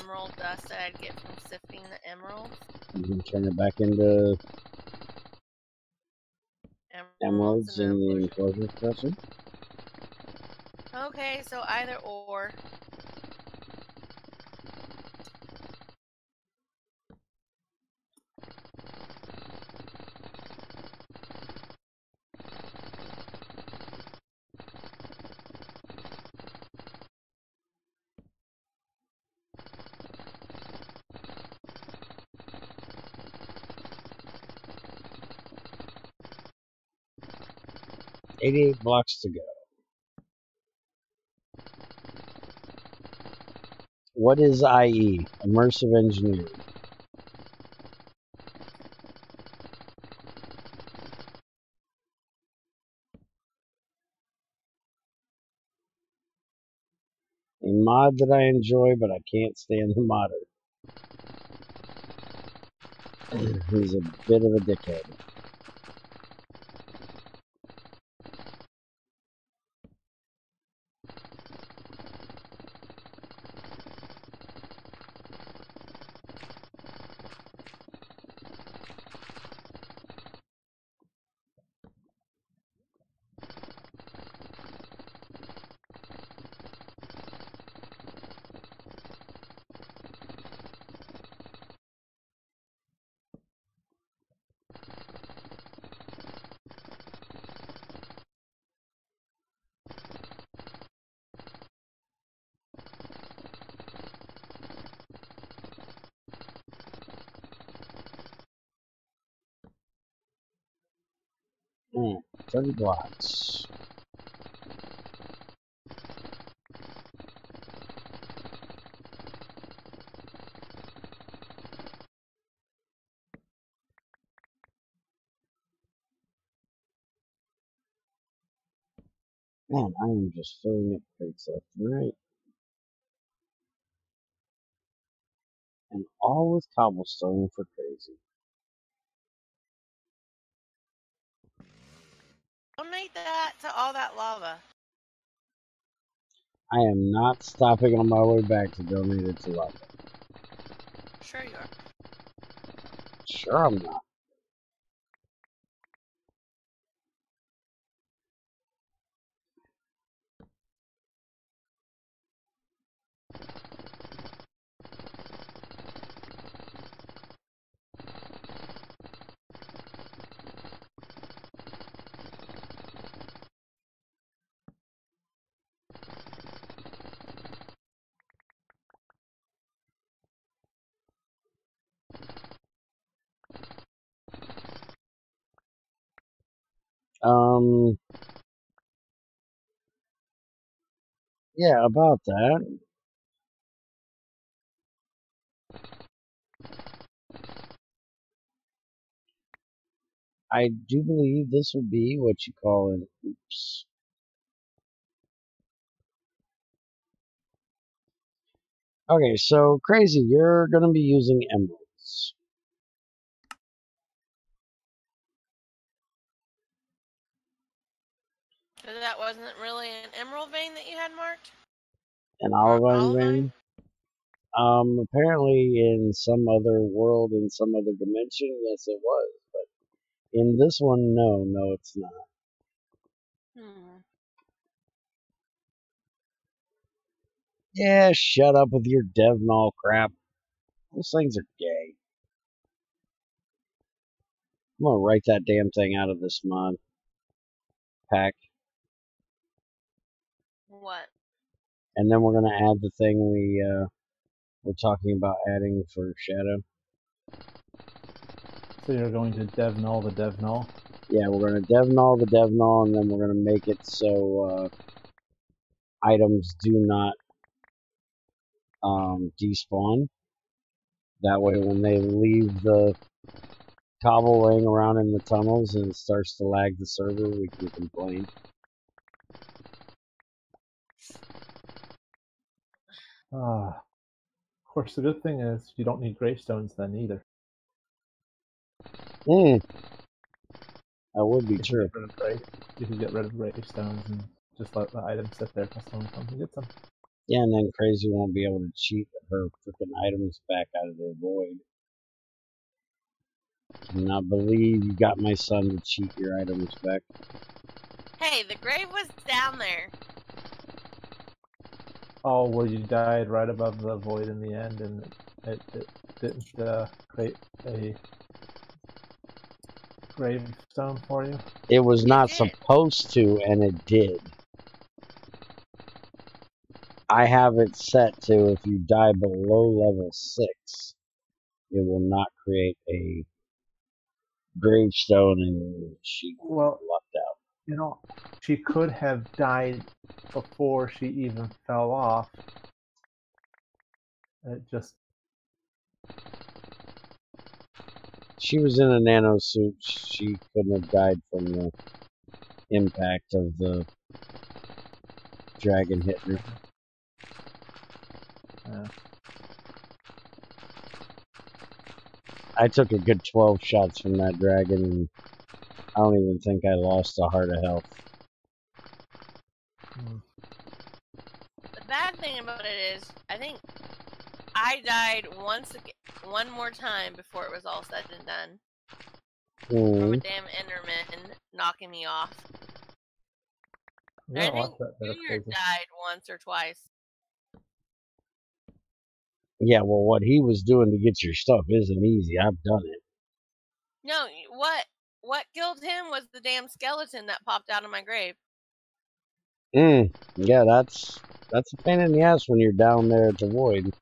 emerald dust that I'd get from sifting the emeralds. You can turn it back into emeralds in the enclosure crusher. Okay, so either or. $88 blocks to go. What is IE? Immersive engineering. A mod that I enjoy, but I can't stand the modder. He's a bit of a dickhead. Mm, 30 blocks. Man, I am just filling up crates left and right. And all with cobblestone for crazy. Donate that to all that lava. I am not stopping on my way back to donate it to lava. Sure you are. Sure I'm not. Yeah, about that. I do believe this would be what you call an oops. Okay, so crazy, you're going to be using emeralds. So that wasn't really an emerald vein that you had marked? An Or olive vein? Apparently in some other world, in some other dimension, yes it was. But in this one, no, it's not. Yeah, shut up with your DevNull crap. Those things are gay. I'm gonna write that damn thing out of this mod pack. What? And then we're gonna add the thing we're talking about adding for Shadow. So you're going to DevNull the DevNull? Yeah, we're gonna DevNull the DevNull, and then we're gonna make it so items do not despawn. That way, when they leave the cobble laying around in the tunnels and it starts to lag the server, we can complain. Of course, the good thing is you don't need gravestones then either. That would be true. You could get rid of gravestones and just let the items sit there until someone comes and gets them. Yeah, and then Crazy won't be able to cheat her freaking items back out of the void. Cannot believe you got my son to cheat your items back. Hey, the grave was down there. Oh, well, you died right above the void in the end, and it didn't create a gravestone for you? It was not did. supposed to, and it did. I have it set to if you die below level 6, it will not create a gravestone, and she lucked out. You know, she could have died before she even fell off. It just... She was in a nano suit. She couldn't have died from the impact of the dragon hitting her. Yeah. I took a good 12 shots from that dragon, and I don't even think I lost a heart of health. The bad thing about it is, I think I died one more time before it was all said and done. From a damn Enderman knocking me off. Yeah, I think Junior died once or twice. Yeah, well, what he was doing to get your stuff isn't easy. I've done it. No, what killed him was the damn skeleton that popped out of my grave. Yeah, that's a pain in the ass when you're down there at the void.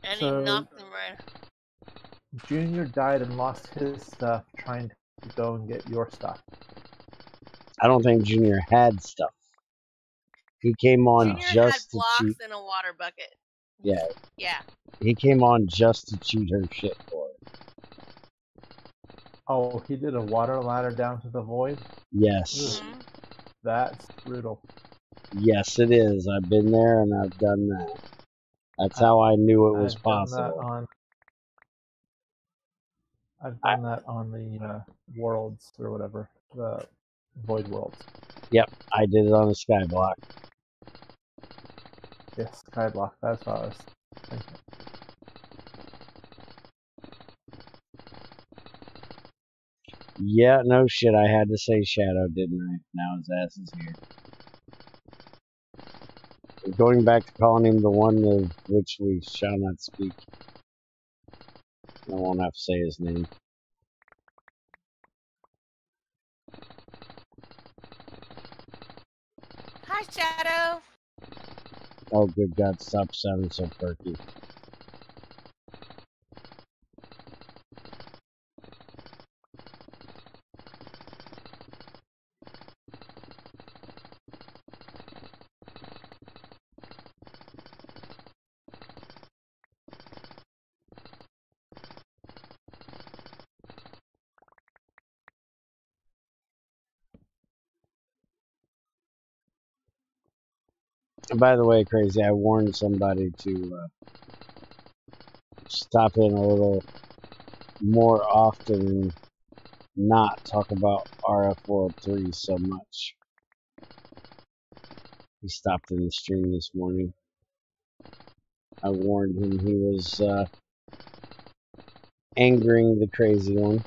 And he knocked him right. Junior died and lost his stuff trying to go and get your stuff. I don't think Junior had stuff. He came on Junior just had blocks in a water bucket. Yeah. Yeah. He came on just to cheat her shit for it. Oh, he did a water ladder down to the void? Yes. That's brutal. Yes, it is. I've been there and I've done that. That's how I knew it was possible. I've done that on the worlds or whatever, the void worlds. Yep, I did it on a skyblock. Yes, skyblock. That's what I was thinking. Yeah, no shit. I had to say Shadow, didn't I? Now his ass is here. Going back to calling him the one of which we shall not speak. I won't have to say his name. Hi, Shadow. Oh, good God, stop sounding so perky. And by the way, Crazy, I warned somebody to stop in a little more often and not talk about RF403 so much. He stopped in the stream this morning. I warned him he was angering the crazy one.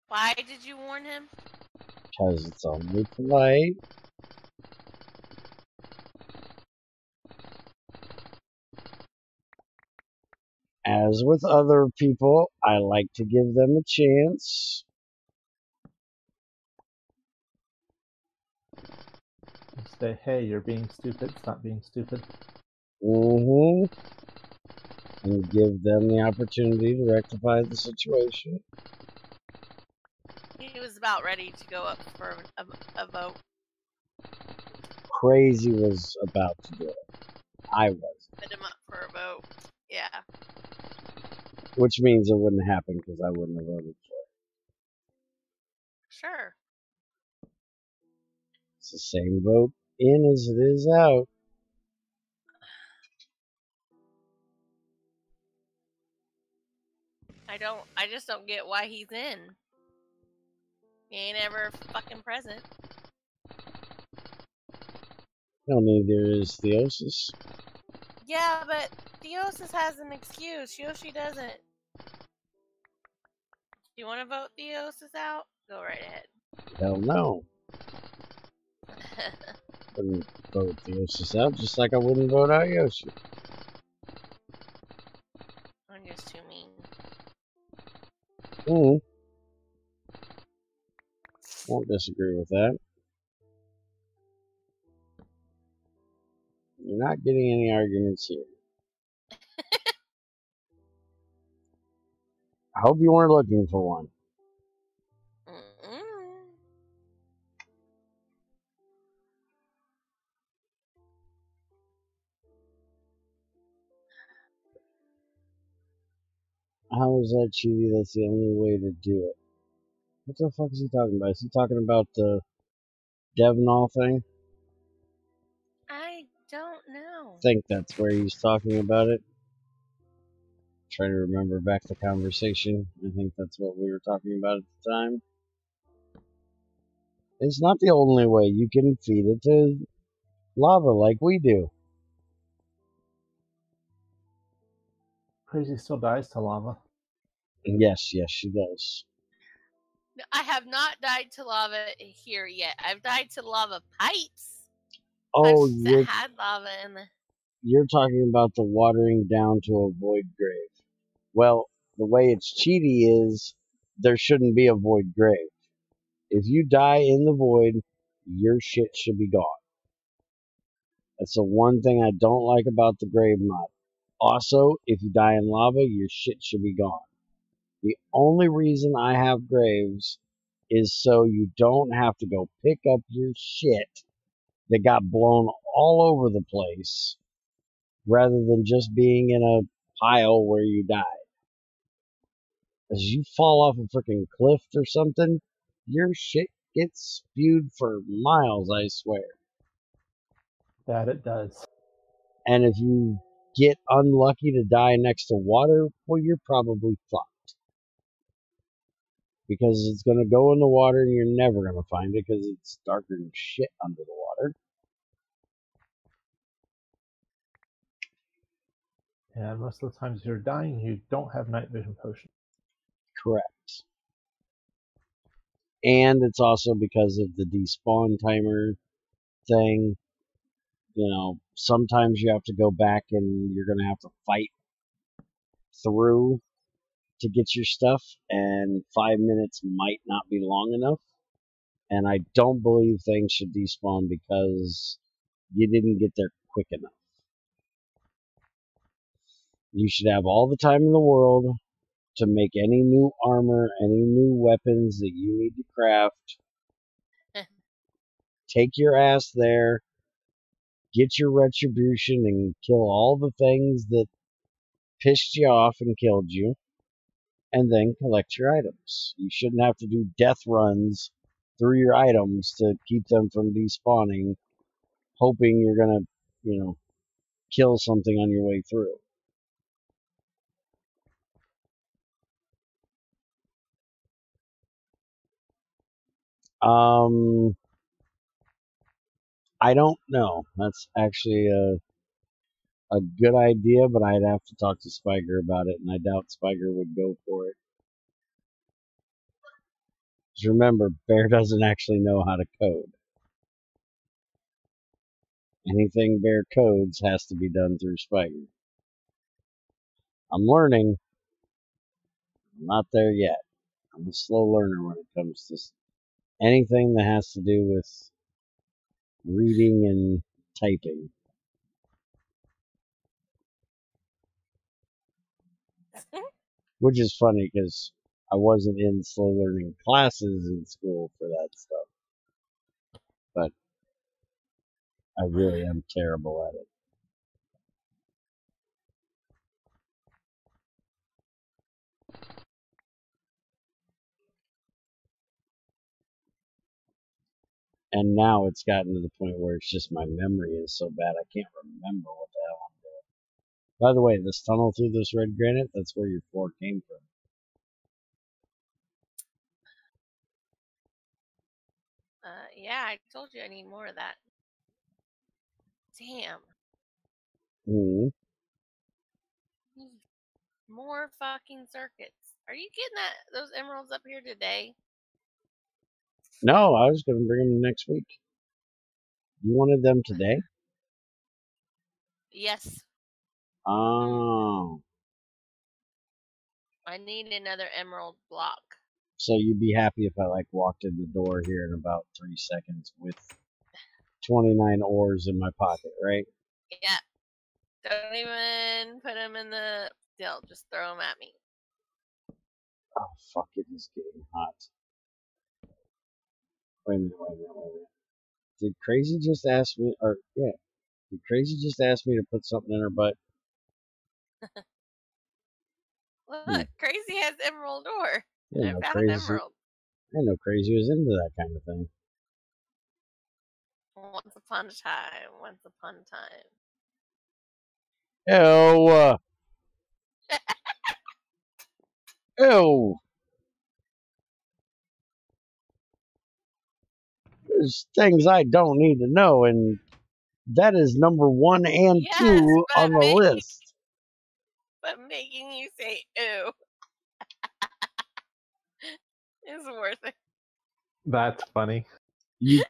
Why did you warn him? Because it's only polite. As with other people, I like to give them a chance. Say, hey, you're being stupid. Stop being stupid. And give them the opportunity to rectify the situation. He was about ready to go up for a vote. Crazy was about to do it. I was. Put him up for a vote. Yeah. Which means it wouldn't happen because I wouldn't have voted for it. Sure. It's the same vote in as it is out. I just don't get why he's in. He ain't ever fucking present. No, neither is Theosis. Yeah, but Theosis has an excuse. Yoshi doesn't. Do you want to vote Theosis out? Go right ahead. Hell no. Wouldn't vote Theosis out, just like I wouldn't vote out Yoshi. I'm just too mean. Won't disagree with that. You're not getting any arguments here. I hope you weren't looking for one. How is that cheaty? That's the only way to do it. What the fuck is he talking about? Is he talking about the Devenol thing? I don't know. I think that's where he's talking about it. Trying to remember back the conversation. I think that's what we were talking about at the time. It's not the only way. You can feed it to lava like we do. Crazy still dies to lava. Yes, she does. I have not died to lava here yet. I've died to lava pipes. Oh, pipes that had lava in the... You're talking about the watering down to a void grave. Well, the way it's cheaty is there shouldn't be a void grave. If you die in the void, your shit should be gone. That's the one thing I don't like about the grave mod. Also, if you die in lava, your shit should be gone. The only reason I have graves is so you don't have to go pick up your shit that got blown all over the place rather than just being in a pile where you died. As you fall off a freaking cliff or something, your shit gets spewed for miles, I swear. That it does. And if you get unlucky to die next to water, well, you're probably fucked. Because it's going to go in the water and you're never going to find it because it's darker than shit under the water. And most of the times you're dying, you don't have night vision potion. Correct. And it's also because of the despawn timer thing. You know, sometimes you have to go back and you're going to have to fight through to get your stuff, and 5 minutes might not be long enough. And I don't believe things should despawn because you didn't get there quick enough. You should have all the time in the world to make any new armor, any new weapons that you need to craft. Take your ass there, get your retribution, and kill all the things that pissed you off and killed you, and then collect your items. You shouldn't have to do death runs through your items to keep them from despawning, hoping you're gonna, kill something on your way through. I don't know. That's actually a good idea, but I'd have to talk to Spiker about it, and I doubt Spiker would go for it. Just remember, Bear doesn't actually know how to code. Anything Bear codes has to be done through Spiker. I'm learning. I'm not there yet. I'm a slow learner when it comes to anything that has to do with reading and typing. Which is funny because I wasn't in slow learning classes in school for that stuff. But I really am terrible at it. And now it's gotten to the point where it's just my memory is so bad I can't remember what the hell I'm doing. By the way, this tunnel through this red granite, that's where your floor came from. Yeah, I told you I need more of that. Damn. Mm-hmm. More fucking circuits. Are you getting those emeralds up here today? No, I was going to bring them next week. You wanted them today? Yes. Oh. I need another emerald block. So you'd be happy if I walked in the door here in about 3 seconds with 29 ores in my pocket, right? Yeah. Don't even put them in the deal. Just throw them at me. Oh, fuck, it is getting hot. Wait a minute. Did Crazy just ask me, did Crazy just ask me to put something in her butt? Look, Crazy has emerald ore. I I know found Crazy. emerald. I know Crazy was into that kind of thing. Once upon a time. Once upon a time. Ew. Ew. There's things I don't need to know, and that is number 1 and Yes, 2 on the list. But making you say ew is worth it. That's funny. You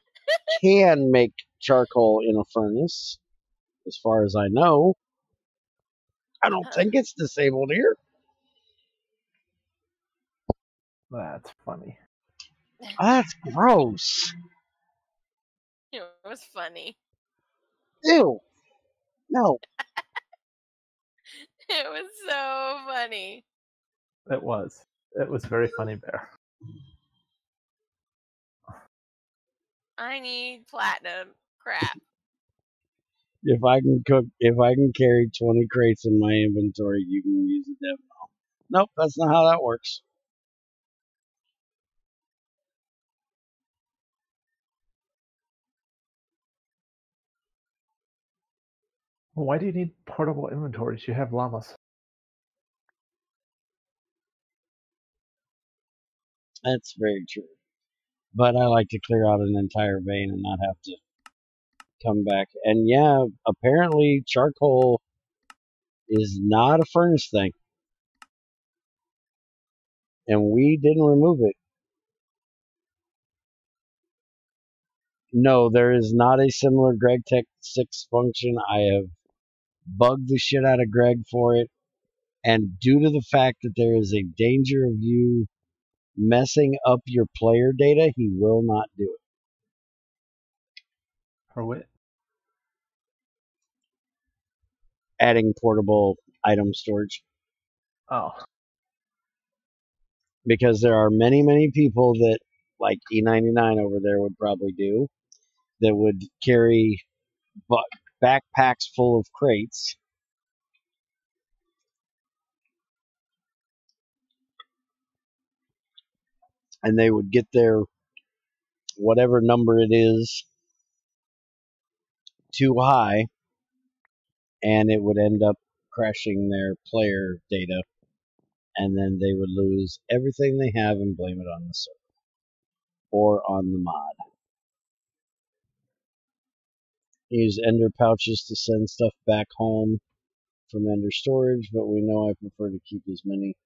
can make charcoal in a furnace, as far as I know. I don't think it's disabled here. That's funny. That's gross. It was funny. Ew. No. It was so funny. It was. It was very funny, Bear. I need platinum. Crap. If I can carry 20 crates in my inventory, you can use a dev. Nope, that's not how that works. Well, why do you need portable inventories? You have llamas. That's very true. But I like to clear out an entire vein and not have to come back. And yeah, apparently charcoal is not a furnace thing. And we didn't remove it. No, there is not a similar Greg Tech 6 function. I have bugged the shit out of Greg for it. And due to the fact that there is a danger of you messing up your player data, he will not do it. For what? Adding portable item storage. Oh. Because there are many, many people that, like E99 over there would probably do, that would carry backpacks full of crates. And they would get their whatever number it is too high, and it would end up crashing their player data, and then they would lose everything they have and blame it on the server or on the mod. Use ender pouches to send stuff back home from ender storage, but we know I prefer to keep as many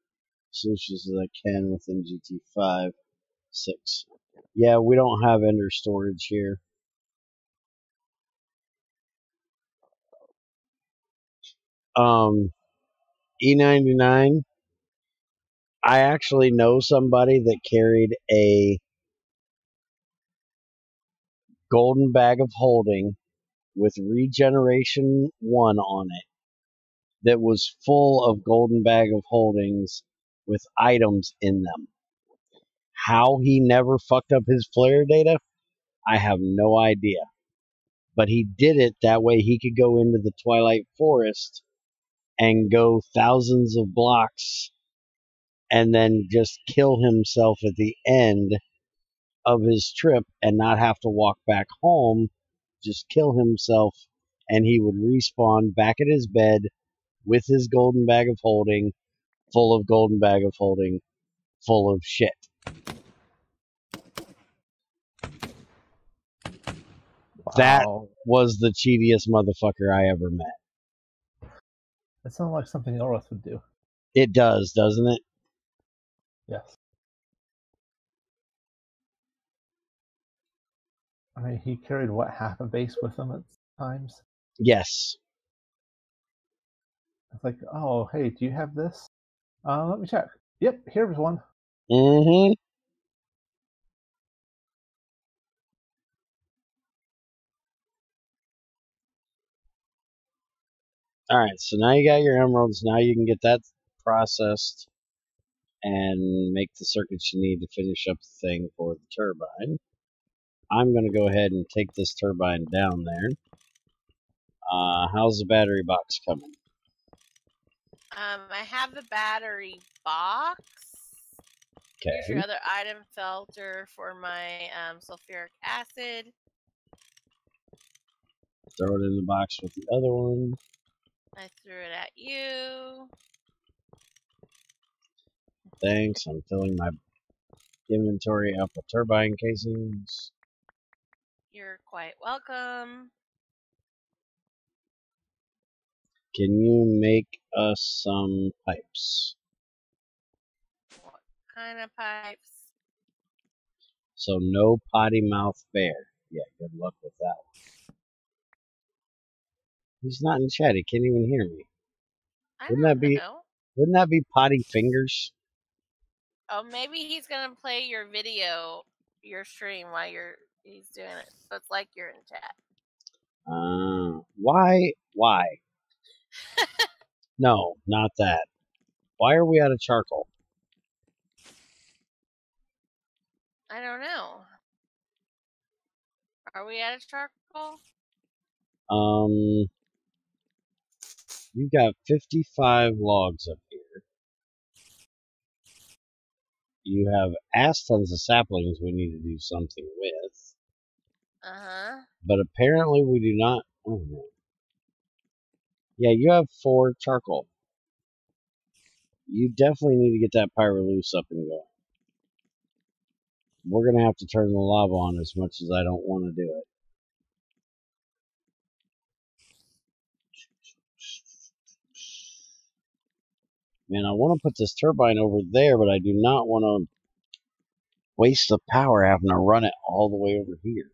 solutions as I can within GT5 6. Yeah, we don't have ender storage here. E99, I actually know somebody that carried a golden bag of holding with regeneration 1 on it that was full of golden bag of holdings with items in them. How he never fucked up his player data, I have no idea. But he did it that way he could go into the Twilight Forest and go thousands of blocks and then just kill himself at the end of his trip and not have to walk back home, just kill himself, and he would respawn back at his bed with his golden bag of holding, full of golden bag of holding, full of shit. Wow. was the cheatiest motherfucker I ever met. That sounds like something Elrith would do. It does, doesn't it? Yes. I mean, he carried, what, half a base with him at times? Yes. It's like, oh, hey, do you have this? Let me check. Yep, here's one. Mm-hmm. Alright, so now you got your emeralds. Now you can get that processed and make the circuits you need to finish up the thing for the turbine. I'm going to go ahead and take this turbine down there. How's the battery box coming? I have the battery box. Okay. Here's your other item filter for my sulfuric acid. Throw it in the box with the other one. I threw it at you. Thanks. I'm filling my inventory up with turbine casings. You're quite welcome. Can you make us some pipes? What kind of pipes? So no potty mouth bear. Yeah, good luck with that one. He's not in chat. He can't even hear me. Wouldn't that be potty fingers? Oh, maybe he's gonna play your video, your stream while he's doing it. So it's like you're in chat. Why? Why? No, not that. Why are we out of charcoal? I don't know. Are we out of charcoal? You got 55 logs up here. You have ass tons of saplings we need to do something with. Uh-huh. But apparently we do not. Oh, no. Yeah, you have 4 charcoal. You definitely need to get that Pyroluce up and going. We're going to have to turn the lava on as much as I don't want to do it. Man, I want to put this turbine over there, but I do not want to waste the power having to run it all the way over here.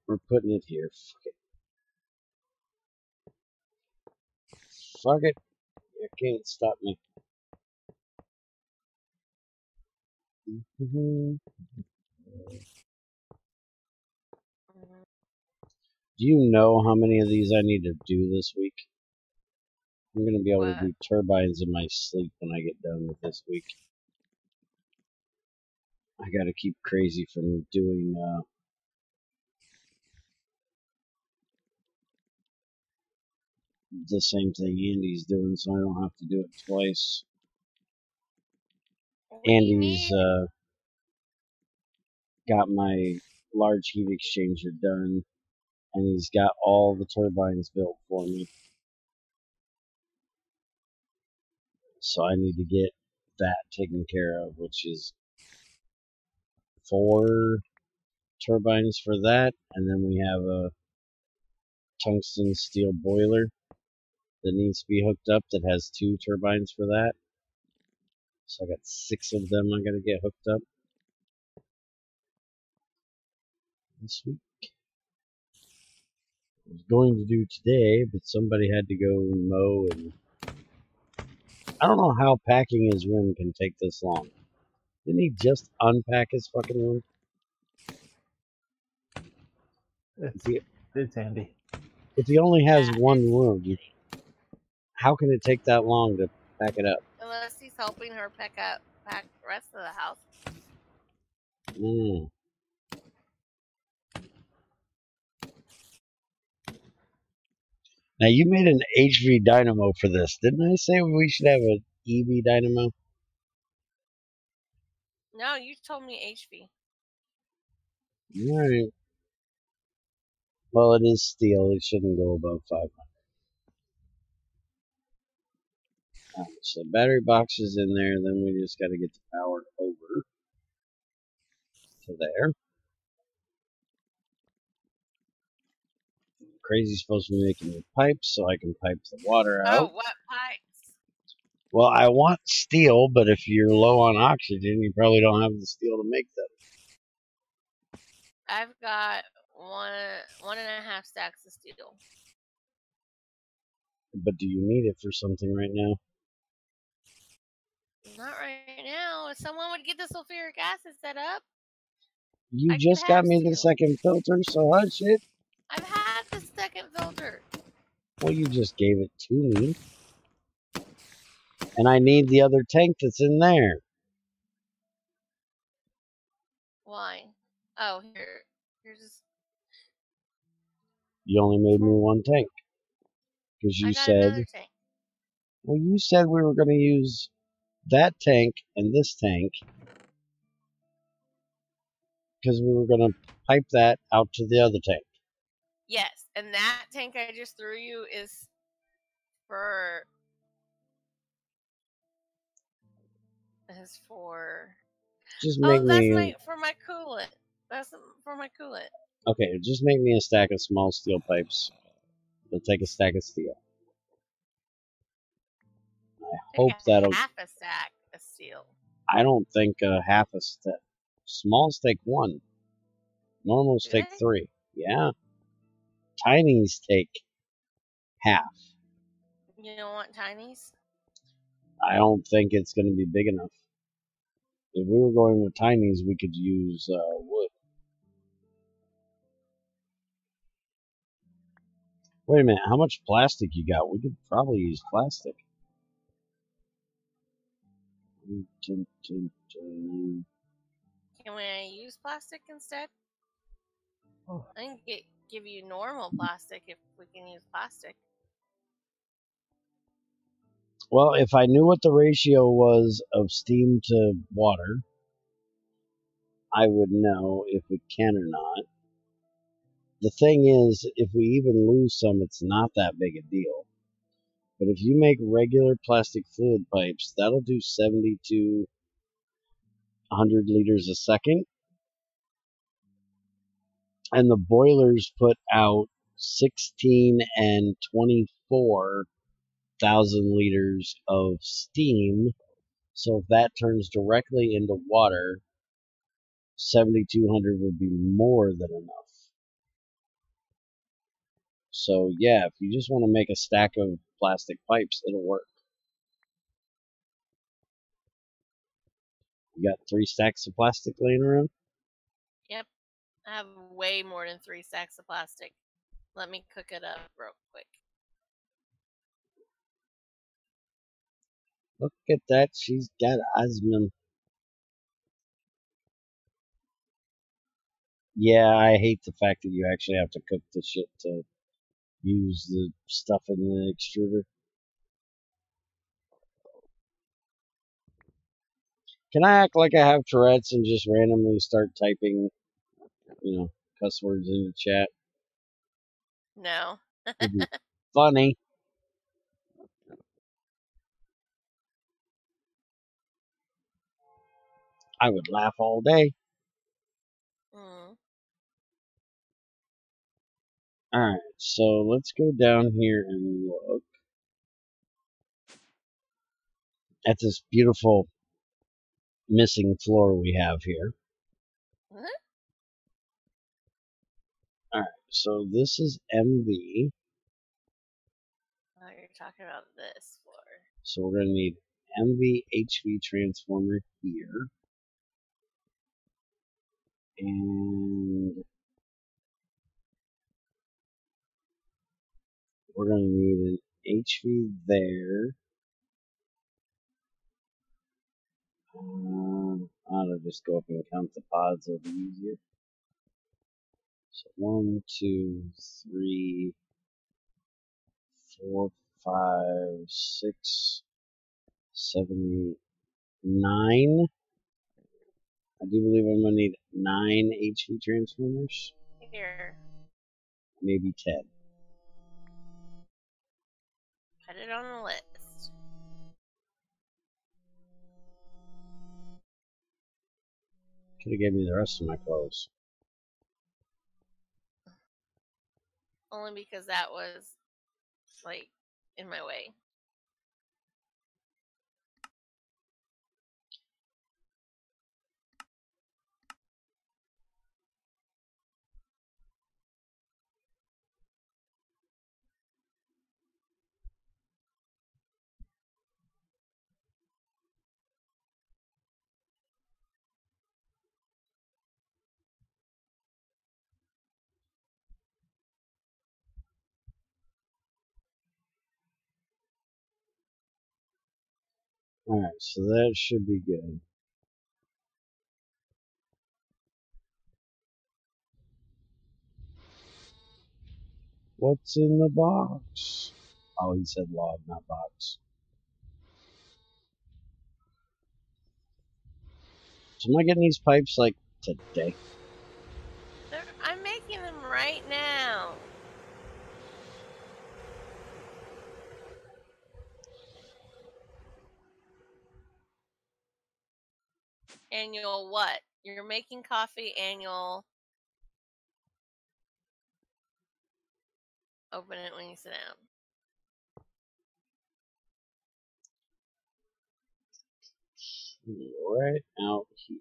We're putting it here. Fuck it. Fuck it. You can't stop me. Do you know how many of these I need to do this week? I'm going to be able to do turbines in my sleep when I get done with this week. I got to keep crazy from doing the same thing Andy's doing, so I don't have to do it twice. Andy's got my large heat exchanger done, and he's got all the turbines built for me. So I need to get that taken care of, which is 4 turbines for that, and then we have a tungsten steel boiler that needs to be hooked up that has 2 turbines for that. So I got 6 of them I gotta get hooked up this week. I was going to do today, but somebody had to go mow, and I don't know how packing his room can take this long. Didn't he just unpack his fucking room? It's Andy. If he only has one room, how can it take that long to pack it up? Unless he's helping her pack the rest of the house. Now, you made an HV dynamo for this. Didn't I say we should have an EV dynamo? No, you told me HV. Alright. Well, it is steel. It shouldn't go above 500. Alright, so battery box is in there. Then we just got to get the power over to there. Crazy's supposed to be making me pipes so I can pipe the water out. Oh, what pipes? Well, I want steel, but if you're low on oxygen, you probably don't have the steel to make them. I've got one and a half stacks of steel. But do you need it for something right now? Not right now. If someone would get the sulfuric acid set up, You I could just got have me steel. the second filter, so hush it. I've had the second filter. Well, you just gave it to me. And I need the other tank that's in there. Why? Oh, here's just. You only made me one tank. Because I you got said, another tank. well, you said we were going to use that tank and this tank. Because we were going to pipe that out to the other tank. Yes, and that tank I just threw you is for. Just make me. For my coolant. That's for my coolant. Okay, just make me a stack of small steel pipes. We'll take a stack of steel. I hope that'll. Half a stack of steel. I don't think half a stack. Smalls take one. Normals take 3. Yeah. Tinies take half. You don't want tinies? I don't think it's going to be big enough. If we were going with tinies, we could use wood. Wait a minute, how much plastic you got? We could probably use plastic. Can we use plastic instead? Oh. I can give you normal plastic if we can use plastic. Well, if I knew what the ratio was of steam to water, I would know if we can or not. The thing is, if we even lose some, it's not that big a deal. But if you make regular plastic fluid pipes, that'll do 7,200 liters a second. And the boilers put out 16 and 24,000 liters of steam. So if that turns directly into water, 7,200 would be more than enough. So yeah, if you just want to make a stack of plastic pipes, it'll work. You got 3 stacks of plastic laying around? Yep. I have way more than 3 stacks of plastic. Let me cook it up real quick. Look at that, she's got asthma. Yeah, I hate the fact that you actually have to cook the shit to use the stuff in the extruder. Can I act like I have Tourette's and just randomly start typing, cuss words into chat? No. It'd be funny. I would laugh all day. Alright, so let's go down here and look at this beautiful missing floor we have here. What? Alright, so this is MV. Oh, you're talking about this floor. So we're going to need MV HV transformer here. And we're going to need an HV there. I'll just go up and count the pods, it'll be easier. So 1, 2, 3, 4, 5, 6, 7, 8, 9. I do believe I'm going to need 9 HV transformers. Here. Maybe 10. Put it on the list. Could have gave me the rest of my clothes. only because that was, like, in my way. Alright, so that should be good. What's in the box? Oh, he said log, not box. So am I getting these pipes, like, today? I'm making them right now. And you'll what? You're making coffee and you'll open it when you sit down. Right out here.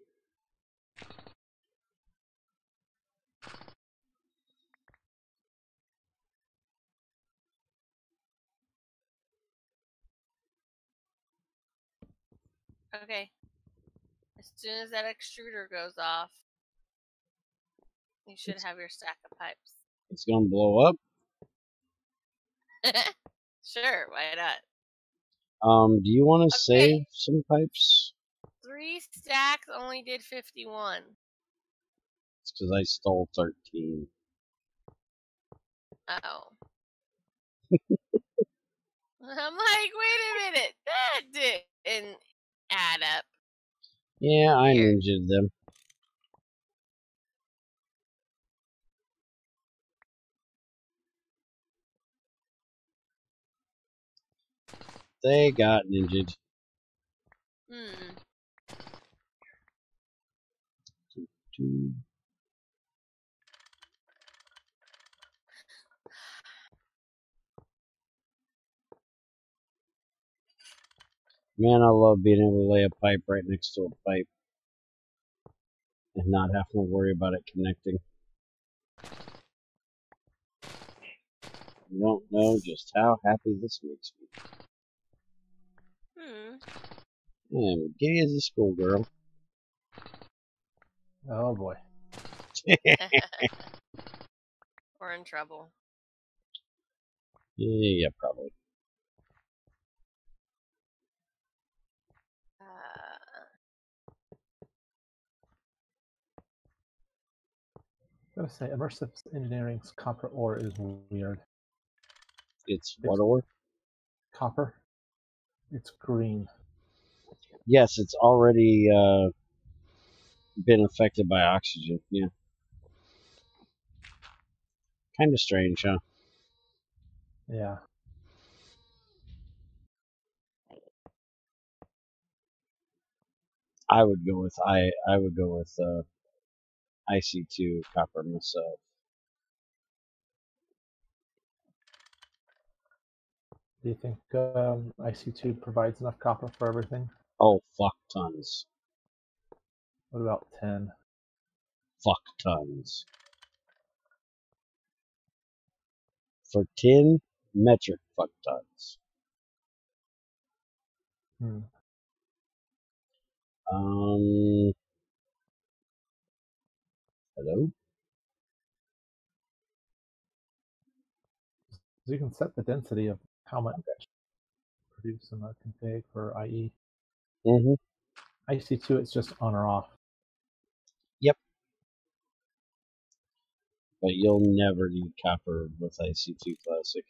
Okay. As soon as that extruder goes off, you should have your stack of pipes. It's gonna blow up. Sure, why not? Do you want to save some pipes? 3 stacks only did 51. It's because I stole 13. Oh. I'm like, wait a minute, that didn't add up. Yeah, I Here. ninja'd them. They got ninja'd. Man, I love being able to lay a pipe right next to a pipe and not having to worry about it connecting. You don't know just how happy this makes me. Man, giddy as a schoolgirl. Oh boy. We're in trouble. Yeah, probably. I gotta say, immersive engineering's copper ore is weird. It's what ore? Copper. It's green. Yes, it's already been affected by oxygen. Yeah. Kind of strange, huh? Yeah. I would go with IC2 copper myself. Do you think IC2 provides enough copper for everything? Oh, fuck tons. What about 10? Fuck tons. For 10 metric fuck tons. Hello? So you can set the density of how much produce in the config for IE. IC2, it's just on or off. Yep. But you'll never need copper with IC2 Classic.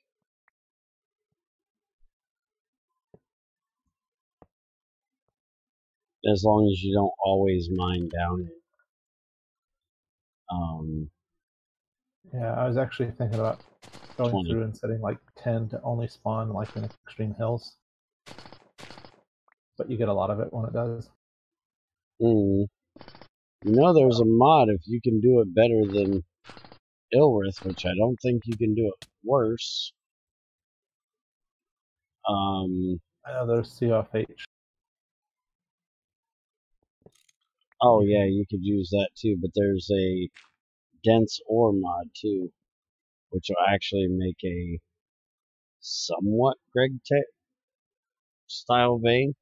As long as you don't always mine down it. Yeah, I was actually thinking about going 20. through and setting like 10 to only spawn like in extreme hills. But you get a lot of it when it does. You know there's a mod if you can do it better than Ilrith, which I don't think you can do it worse. There's CFH. Oh yeah, you could use that too, but there's a dense ore mod too, which will actually make a somewhat Greg Tech style vein.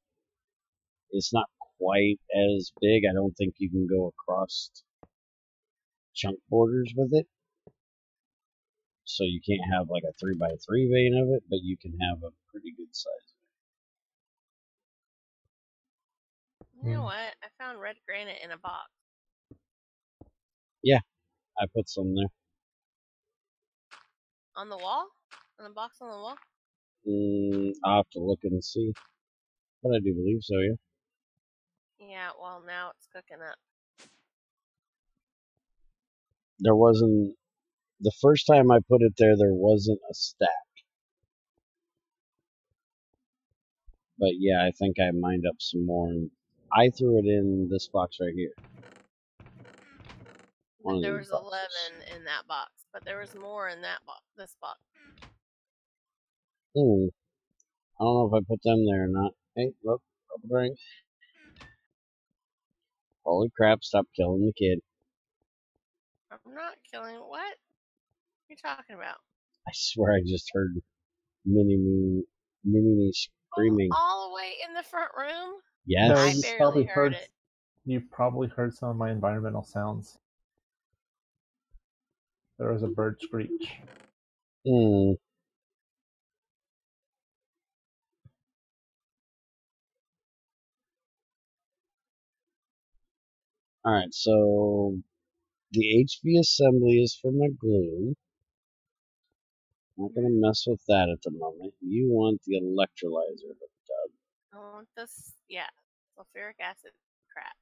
It's not quite as big. I don't think you can go across chunk borders with it. So you can't have like a 3x3 vein of it, but you can have a pretty good size. You know what? I found red granite in a box. Yeah, I put some there. On the wall? In the box on the wall? I'll have to look and see. But I do believe so, yeah. Yeah, well, now it's cooking up. There wasn't... The first time I put it there wasn't a stack. But yeah, I think I mined up some more, and I threw it in this box right here. There was 11 in that box, but there was more in that box. This box. I don't know if I put them there or not. Hey, look, rubber drink. Holy crap! Stop killing the kid. I'm not killing. What? What are you talking about? I swear I just heard mini me screaming. All the way in the front room? Yes. I barely heard it. You probably heard some of my environmental sounds. There was a bird screech. Alright, so the HV assembly is for my glue. I'm not going to mess with that at the moment. You want the electrolyzer hooked up. I want this, yeah, sulfuric acid crap.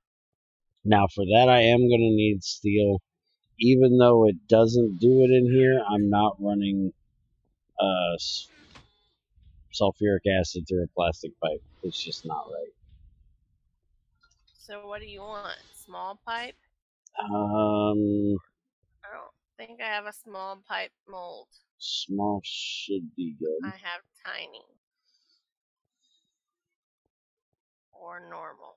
Now for that I am going to need steel. Even though it doesn't do it in here, I'm not running sulfuric acid through a plastic pipe. It's just not right. So what do you want? Small pipe? I don't think I have a small pipe mold. Small should be good. I have tiny. Or normal.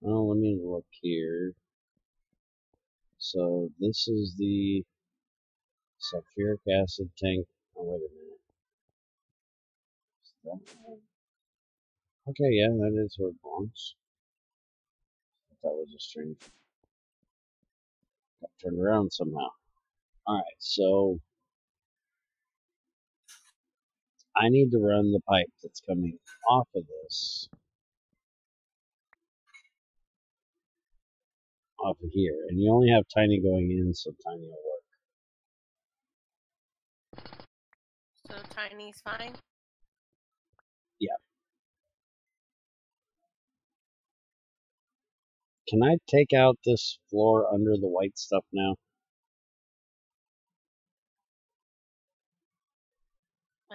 Oh, let me look here. So this is the sulfuric acid tank. Oh, wait a minute. Okay, yeah, that is where it belongs. That was a string. Got turned around somehow. Alright, so I need to run the pipe that's coming off of this. Off of here. And you only have tiny going in, so tiny will work. So tiny's fine? Yeah. Can I take out this floor under the white stuff now?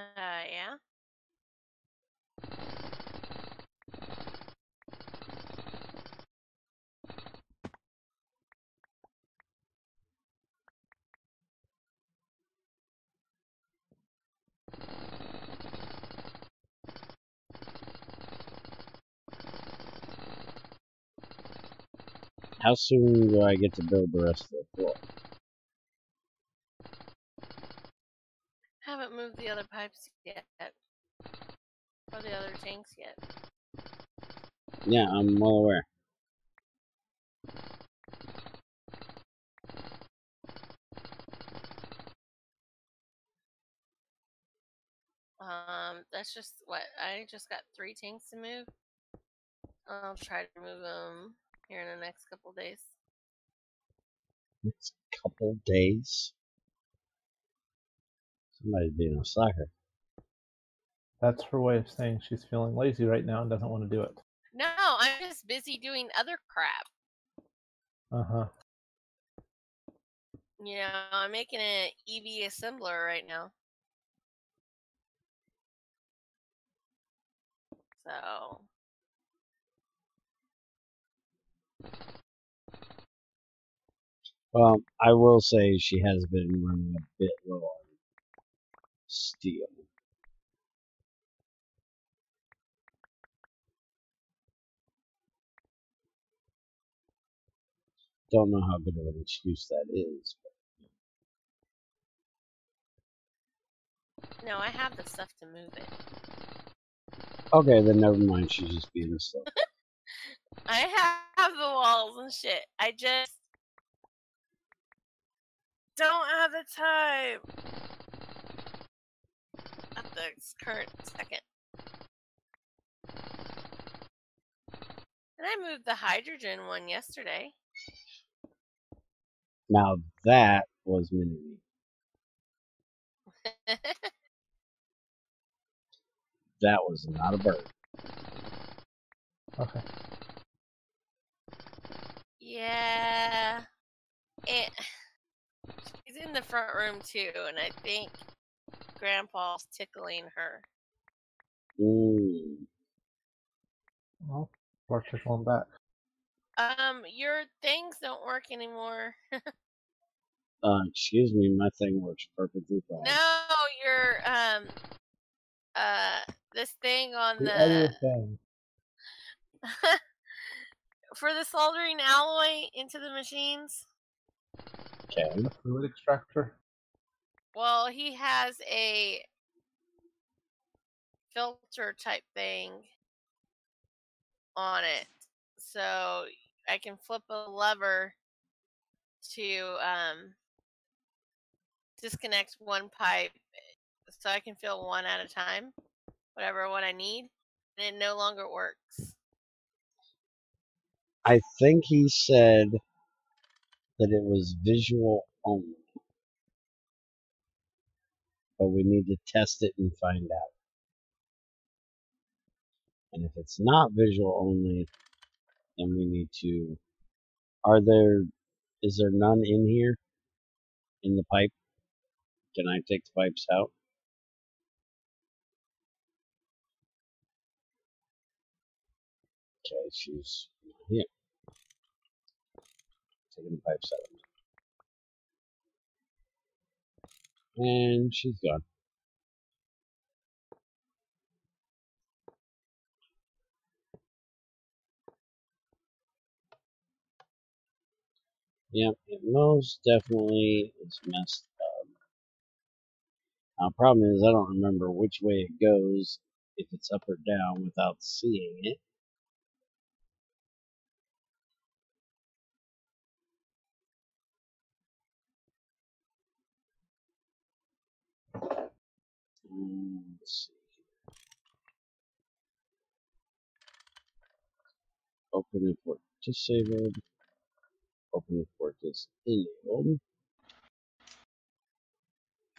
Yeah. How soon do I get to build the rest of the floor? Haven't moved the other pipes yet. Or the other tanks yet. Yeah, I'm well aware. That's just what I just got 3 tanks to move. I'll try to move them here in the next couple days. Next couple days? Somebody's being a sucker. That's her way of saying she's feeling lazy right now and doesn't want to do it. No, I'm just busy doing other crap. Uh-huh. You know, I'm making an EV assembler right now. So Well, I will say she has been running a bit low on steel. Don't know how good of an excuse that is. No, I have the stuff to move it. Okay, then never mind. She's just being slow. I have the walls and shit. I just don't have the time at the current second. And I moved the hydrogen one yesterday. Now that was mini me. That was not a bird. Okay. Yeah. She's in the front room too, and I think Grandpa's tickling her. Well, we're going back. Your things don't work anymore. Excuse me, my thing works perfectly fine. No, your this thing on The other thing. for the soldering alloy into the machines. Okay. The fluid extractor. Well, he has a filter type thing on it, so I can flip a lever to disconnect one pipe, so I can fill one at a time, whatever one I need, and it no longer works. I think he said that it was visual only, but we need to test it and find out. And if it's not visual only, then we need to. Is there none in here? In the pipe? Can I take the pipes out? Okay, she's here. Taking the pipes out. And she's gone. Yep, it most definitely is messed up. Now, the problem is I don't remember which way it goes, if it's up or down, without seeing it. Let's see. Open if we're disabled. Open if we're disabled.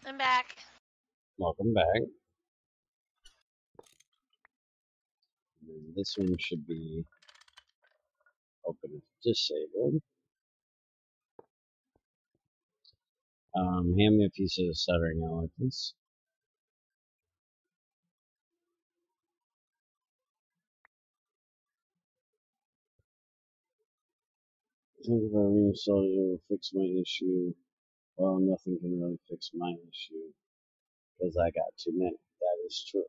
I'm back. Welcome back. And this one should be open if disabled. Hand me a piece of soldering alloy, please. I think if I reinstall it, it will fix my issue. Well, nothing can really fix my issue because I got too many. That is true.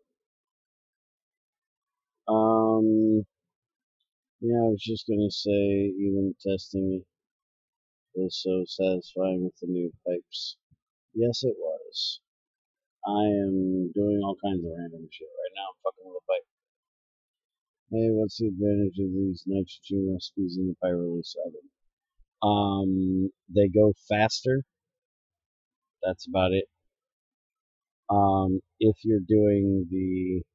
Yeah, I was just gonna say, even testing it was so satisfying with the new pipes. Yes, it was. I am doing all kinds of random shit right now. I'm fucking with a pipe. Hey, what's the advantage of these nitrogen recipes in the Pyrolise oven? They go faster. That's about it. If you're doing the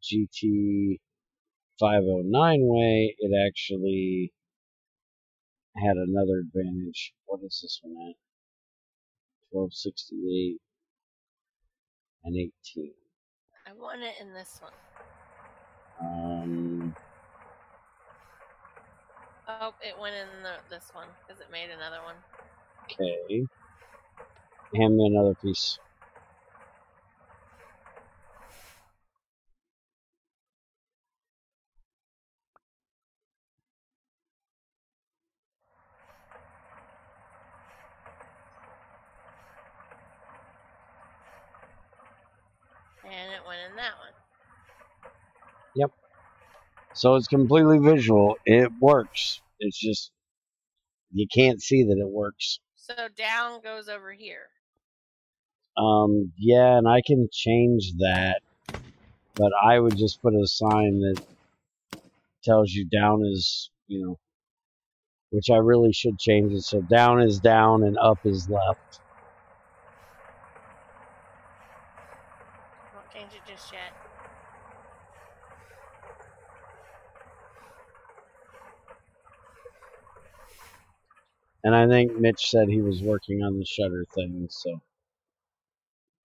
GT5u.08 way, it actually had another advantage. What is this one at? 1268 and 18. I want it in this one. Oh, it went in this one because it made another one. Okay. Hand me another piece. one and that one. Yep. So it's completely visual. It works. It's just you can't see that it works. So down goes over here. Yeah, and I can change that, but I would just put a sign that tells you down is, which I really should change it. So down is down and up is left. Won't change it just yet. And I think Mitch said he was working on the shutter thing, so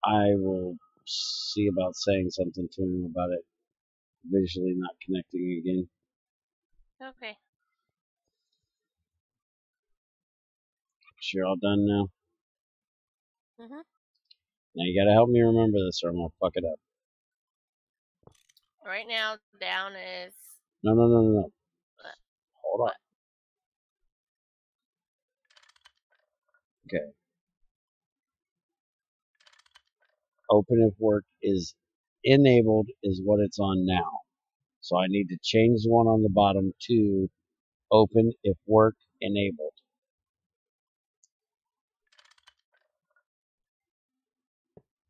I will see about saying something to him about it visually not connecting again. Okay. You're all done now? Mhm. Now you gotta help me remember this or I'm gonna fuck it up. Right now, down is... No. Hold on. Okay. Open if work is enabled is what it's on now. So I need to change the one on the bottom to open if work enabled.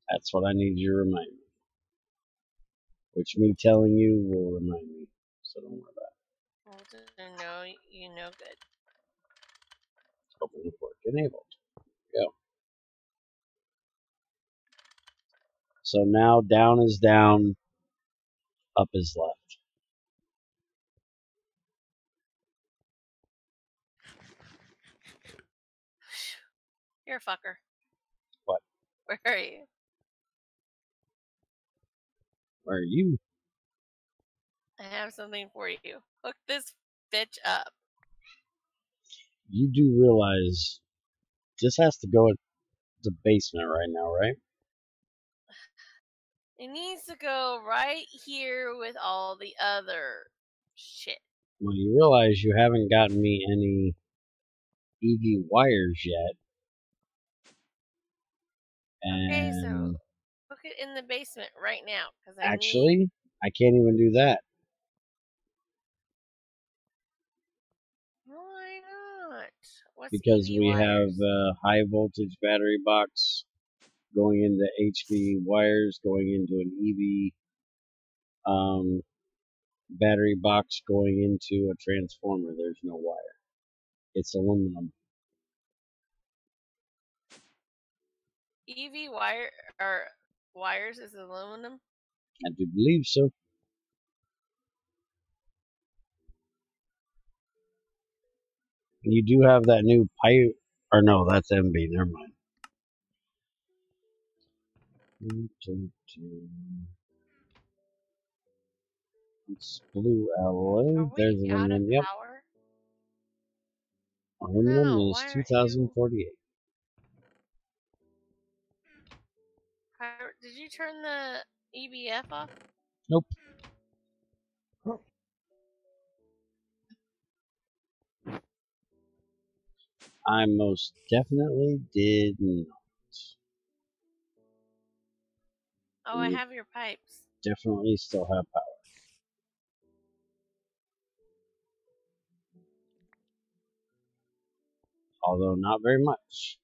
That's what I need you to remind me. Which me telling you will remind me. So don't worry about Well, no, you know good. Open if work enabled. Go. So now down is down, up is left. You're a fucker. What? Where are you? Where are you? I have something for you. Hook this bitch up. You do realize this has to go at the basement right now, right? It needs to go right here with all the other shit. Well, you realize you haven't gotten me any EV wires yet. And okay, so hook it in the basement right now. Actually, I can't even do that. Why not? What's because EV we wires? have a high voltage battery box going into HV wires, going into an EV battery box, going into a transformer. There's no wire. It's aluminum. EV wire or wires is aluminum? I do believe so. You do have that new pipe, or no, that's MB. Never mind. It's blue alloy. There's aluminum. Yep. Power? Aluminum No, is 2048. Did you turn the EBF off? Nope. I most definitely did not. Oh, I have your pipes. Definitely still have power. Although not very much.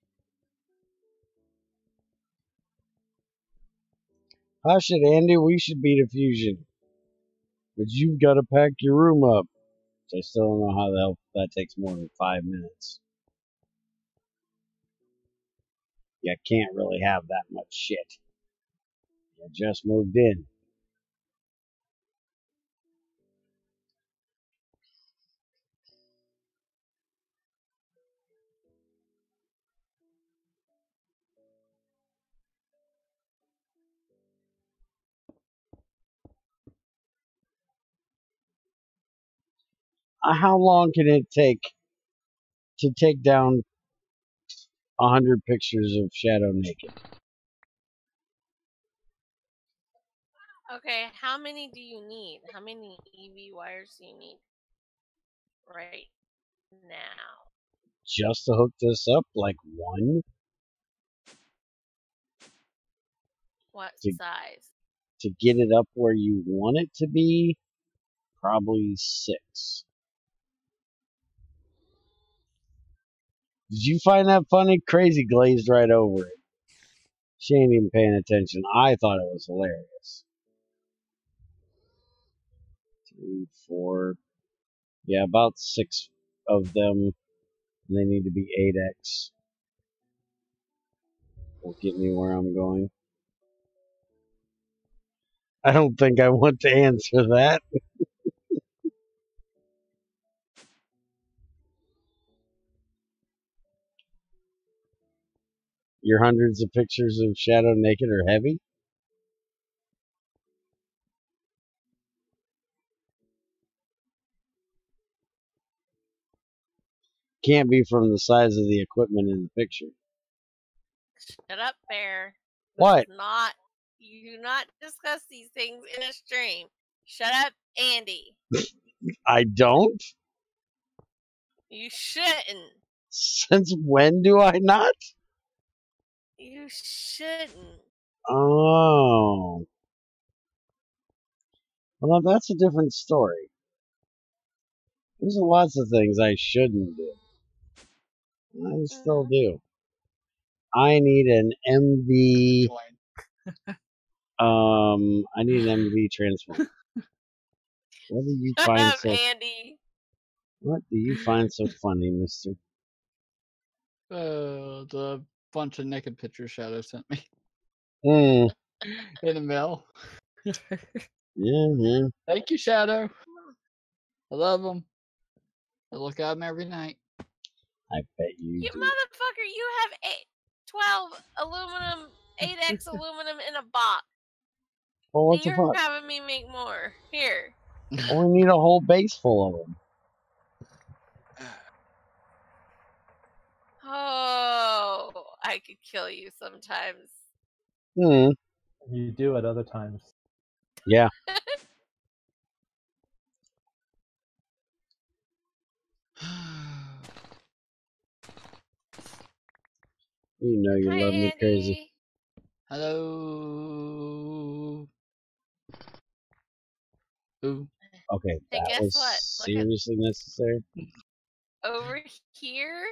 Hush it, Andy. We should beat a fusion. But you've got to pack your room up. I still don't know how the hell that takes more than 5 minutes. You can't really have that much shit. You just moved in. How long can it take to take down 100 pictures of Shadow naked? Okay, how many do you need? How many EV wires do you need right now? Just to hook this up, like one? What size? to get it up where you want it to be, probably 6. Did you find that funny? Crazy glazed right over it. She ain't even paying attention. I thought it was hilarious. 3, 4. Yeah, about 6 of them. They need to be 8x. Will get me where I'm going. I don't think I want to answer that. Your hundreds of pictures of Shadow naked are heavy? Can't be from the size of the equipment in the picture. Shut up, Bear. What? You do not discuss these things in a stream. Shut up, Andy. I don't? You shouldn't. Since when do I not? You shouldn't. Oh. Well, now that's a different story. There's lots of things I shouldn't do. I still do. I need an MV. I need an MV transform. What do you find Shut up, so? Andy. What do you find so funny, Mister? The bunch of naked pictures Shadow sent me Hmm. in the mail. Yeah. Thank you, Shadow. I love them. I look at them every night. I bet you You do. motherfucker, you have 12 aluminum, 8x aluminum in a box. Well, what's the You're fuck? having me make more. Here. Well, we need a whole base full of them. Oh, I could kill you sometimes. Hmm. You do at other times. Yeah. You know you Hi, love me Andy. crazy. Hello. Ooh. Okay, Hey, that guess was what? seriously necessary. Over here,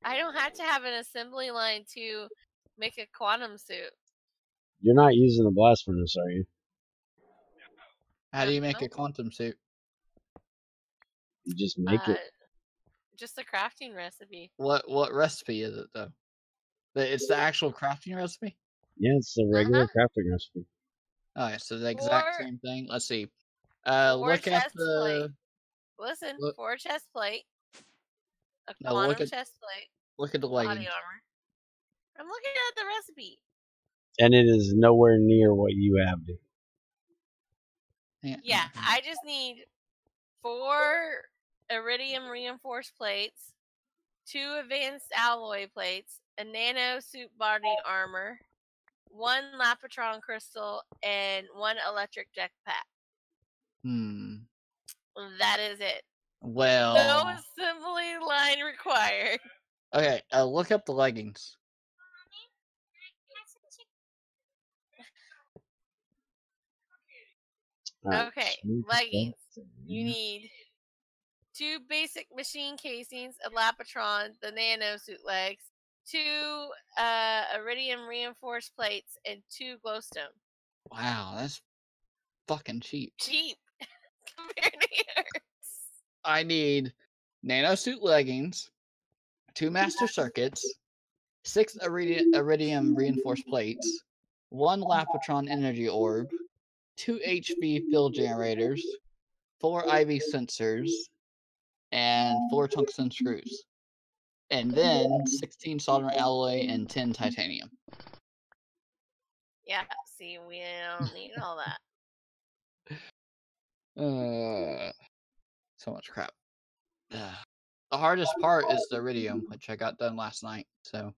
I don't have to have an assembly line to make a quantum suit. You're not using the blast furnace, are you? How do you make a quantum suit? You just make it. Just a crafting recipe. What recipe is it though? It's the actual crafting recipe? Yeah, it's the regular crafting recipe. Alright, so the exact same thing. Let's see. For Look at chest the plate. Listen, look, for a chest plate, a no, quantum chest plate, look at the body leggings. armor. I'm looking at the recipe. And it is nowhere near what you have, dude. Yeah, I just need 4 iridium reinforced plates, 2 advanced alloy plates, a nano suit body armor, 1 Lapatron crystal, and 1 electric jetpack. That is it. Well, no assembly line required. Okay, look up the leggings. Okay, leggings. You need 2 basic machine casings, a Lapatron, the nano suit legs, 2 iridium reinforced plates, and 2 glowstone. Wow, that's fucking cheap. Cheap compared to yours. I need nanosuit leggings, 2 master circuits, 6 iridium reinforced plates, 1 Lapatron energy orb, 2 HV field generators, 4 IV sensors, and 4 tungsten screws. And then 16 solder alloy and 10 titanium. Yeah, see, we don't need all that. So much crap. The hardest part is the iridium, which I got done last night. So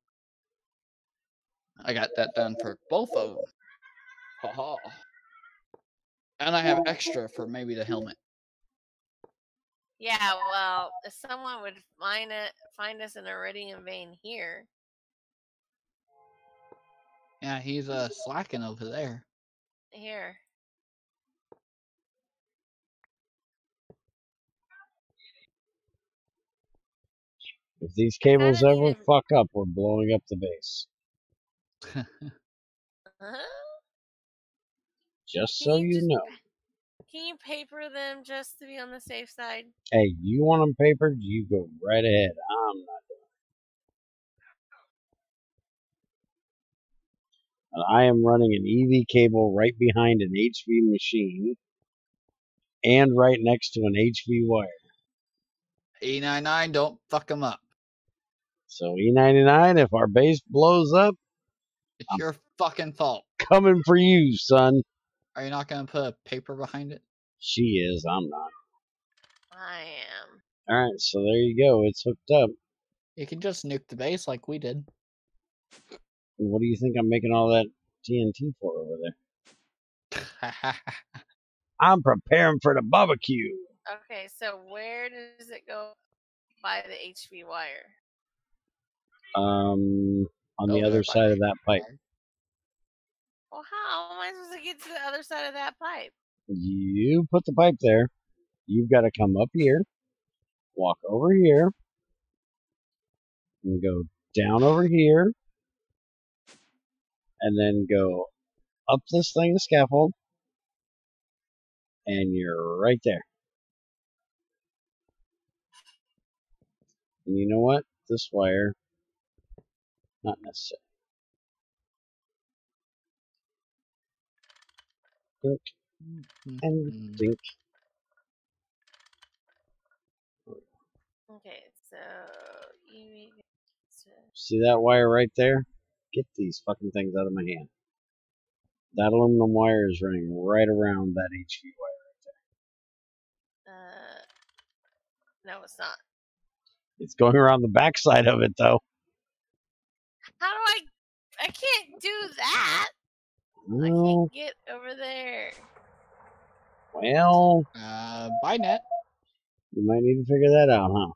I got that done for both of them. Ha. And I have extra for maybe the helmet. Yeah, well, if someone would find us an iridium vein here. Yeah, he's slacking over there. Here. If these cables kinda ever need fuck up, we're blowing up the base. Just so you know. Can you paper them just to be on the safe side? Hey, you want them papered? You go right ahead. I'm not doing it. And I am running an EV cable right behind an HV machine and right next to an HV wire. E99, don't fuck them up. So E99, if our base blows up, It's your fucking fault. coming for you, son. Are you not gonna put a paper behind it? She is. I'm not. I am. All right, so there you go. It's hooked up. You can just nuke the base like we did. What do you think I'm making all that TNT for over there? I'm preparing for the barbecue. Okay, so where does it go by the HV wire? On the Over other there by side the of that pipe. Well, how am I supposed to get to the other side of that pipe? You put the pipe there. You've got to come up here, walk over here, and go down over here, and then go up this thing, the scaffold, and you're right there. And you know what? This wire, not necessary. Dink and dink. Okay, so you See that wire right there? Get these fucking things out of my hand. That aluminum wire is running right around that HV wire. no, it's not. It's going around the backside of it, though. How do I can't do that. Well, I can't get over there. Well, bye, net. You might need to figure that out, huh?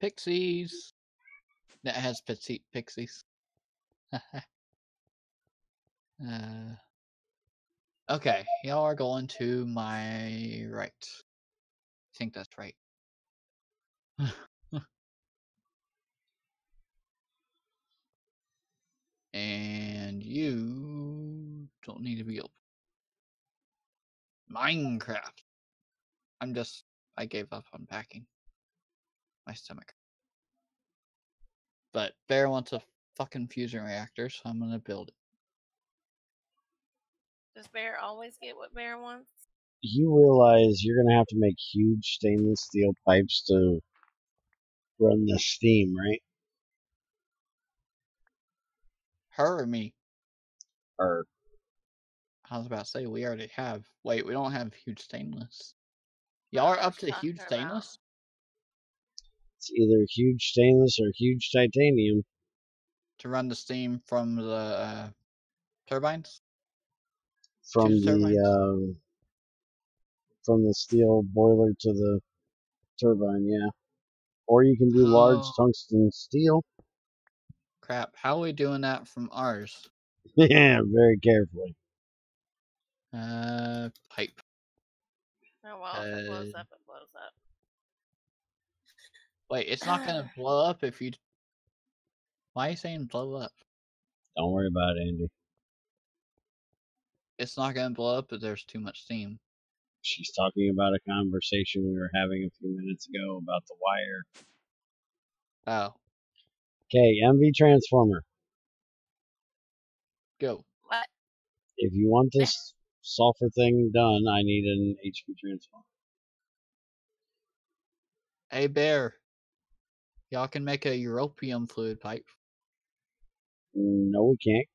Pixies. That has pixies. Okay, y'all are going to my right. I think that's right. And you don't need to be open. Minecraft. I gave up on packing. My stomach. But Bear wants a fucking fusion reactor, so I'm gonna build it. Does Bear always get what Bear wants? You realize you're going to have to make huge stainless steel pipes to run the steam, right? Her or me? Or I was about to say we already have. Wait, we don't have huge stainless. Y'all are up to huge stainless? It's either huge stainless or huge titanium. To run the steam from the turbines? From Two turbines? From the steel boiler to the turbine, yeah. Or you can do large tungsten steel. Crap, how are we doing that from ours? Yeah, very carefully. Pipe. Oh well, if it blows up, it blows up. Wait, it's not gonna blow up if you... Why are you saying blow up? Don't worry about it, Andy. It's not gonna blow up if there's too much steam. She's talking about a conversation we were having a few minutes ago about the wire. Oh. Okay, MV transformer. Go. What? If you want this sulfur thing done, I need an HP transformer. Hey, Bear. Y'all can make a europium fluid pipe. No, we can't.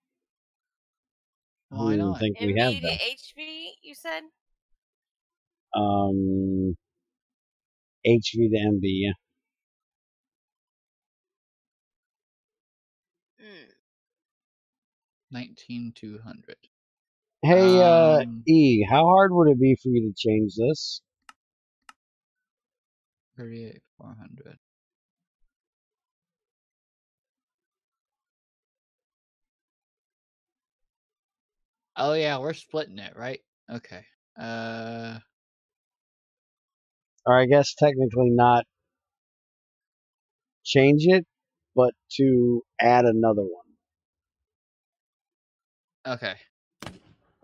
Why not? I think we have that. HV, you said? HV to MV, yeah. 19,200. Hey, E, how hard would it be for you to change this? 38,400. Oh yeah, we're splitting it, right? Okay. Or I guess technically not change it, but to add another one. Okay.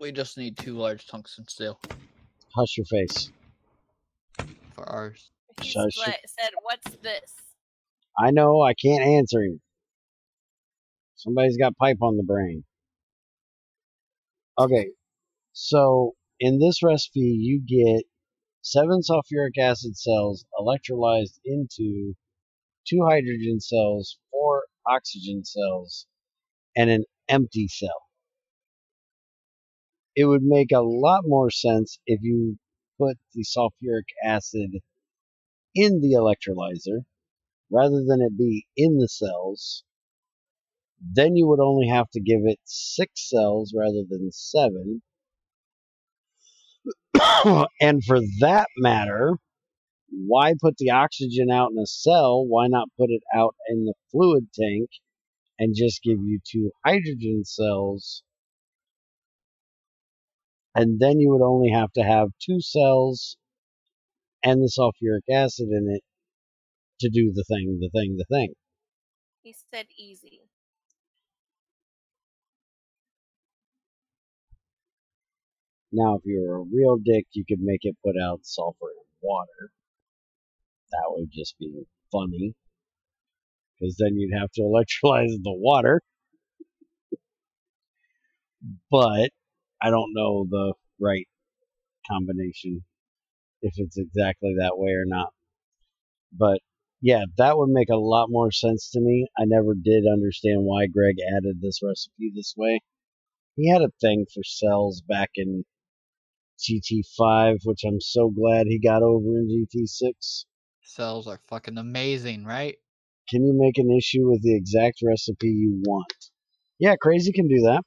We just need 2 large tungsten steel Hush your face. for ours. He Shush. said, "What's this?" I know, I can't answer him. Somebody's got pipe on the brain. Okay, so in this recipe, you get 7 sulfuric acid cells electrolyzed into 2 hydrogen cells, 4 oxygen cells, and an empty cell. It would make a lot more sense if you put the sulfuric acid in the electrolyzer rather than it be in the cells. Then you would only have to give it 6 cells rather than 7. And for that matter, why put the oxygen out in a cell? Why not put it out in the fluid tank and just give you 2 hydrogen cells? And then you would only have to have 2 cells and the sulfuric acid in it to do the thing. He said easy. Now, if you were a real dick, you could make it put out sulfur and water. That would just be funny, because then you'd have to electrolyze the water. But I don't know the right combination, if it's exactly that way or not. But yeah, that would make a lot more sense to me. I never did understand why Greg added this recipe this way. He had a thing for cells back in GT5, which I'm so glad he got over in GT6. Cells are fucking amazing, right? Can you make an issue with the exact recipe you want? Yeah, Crazy can do that.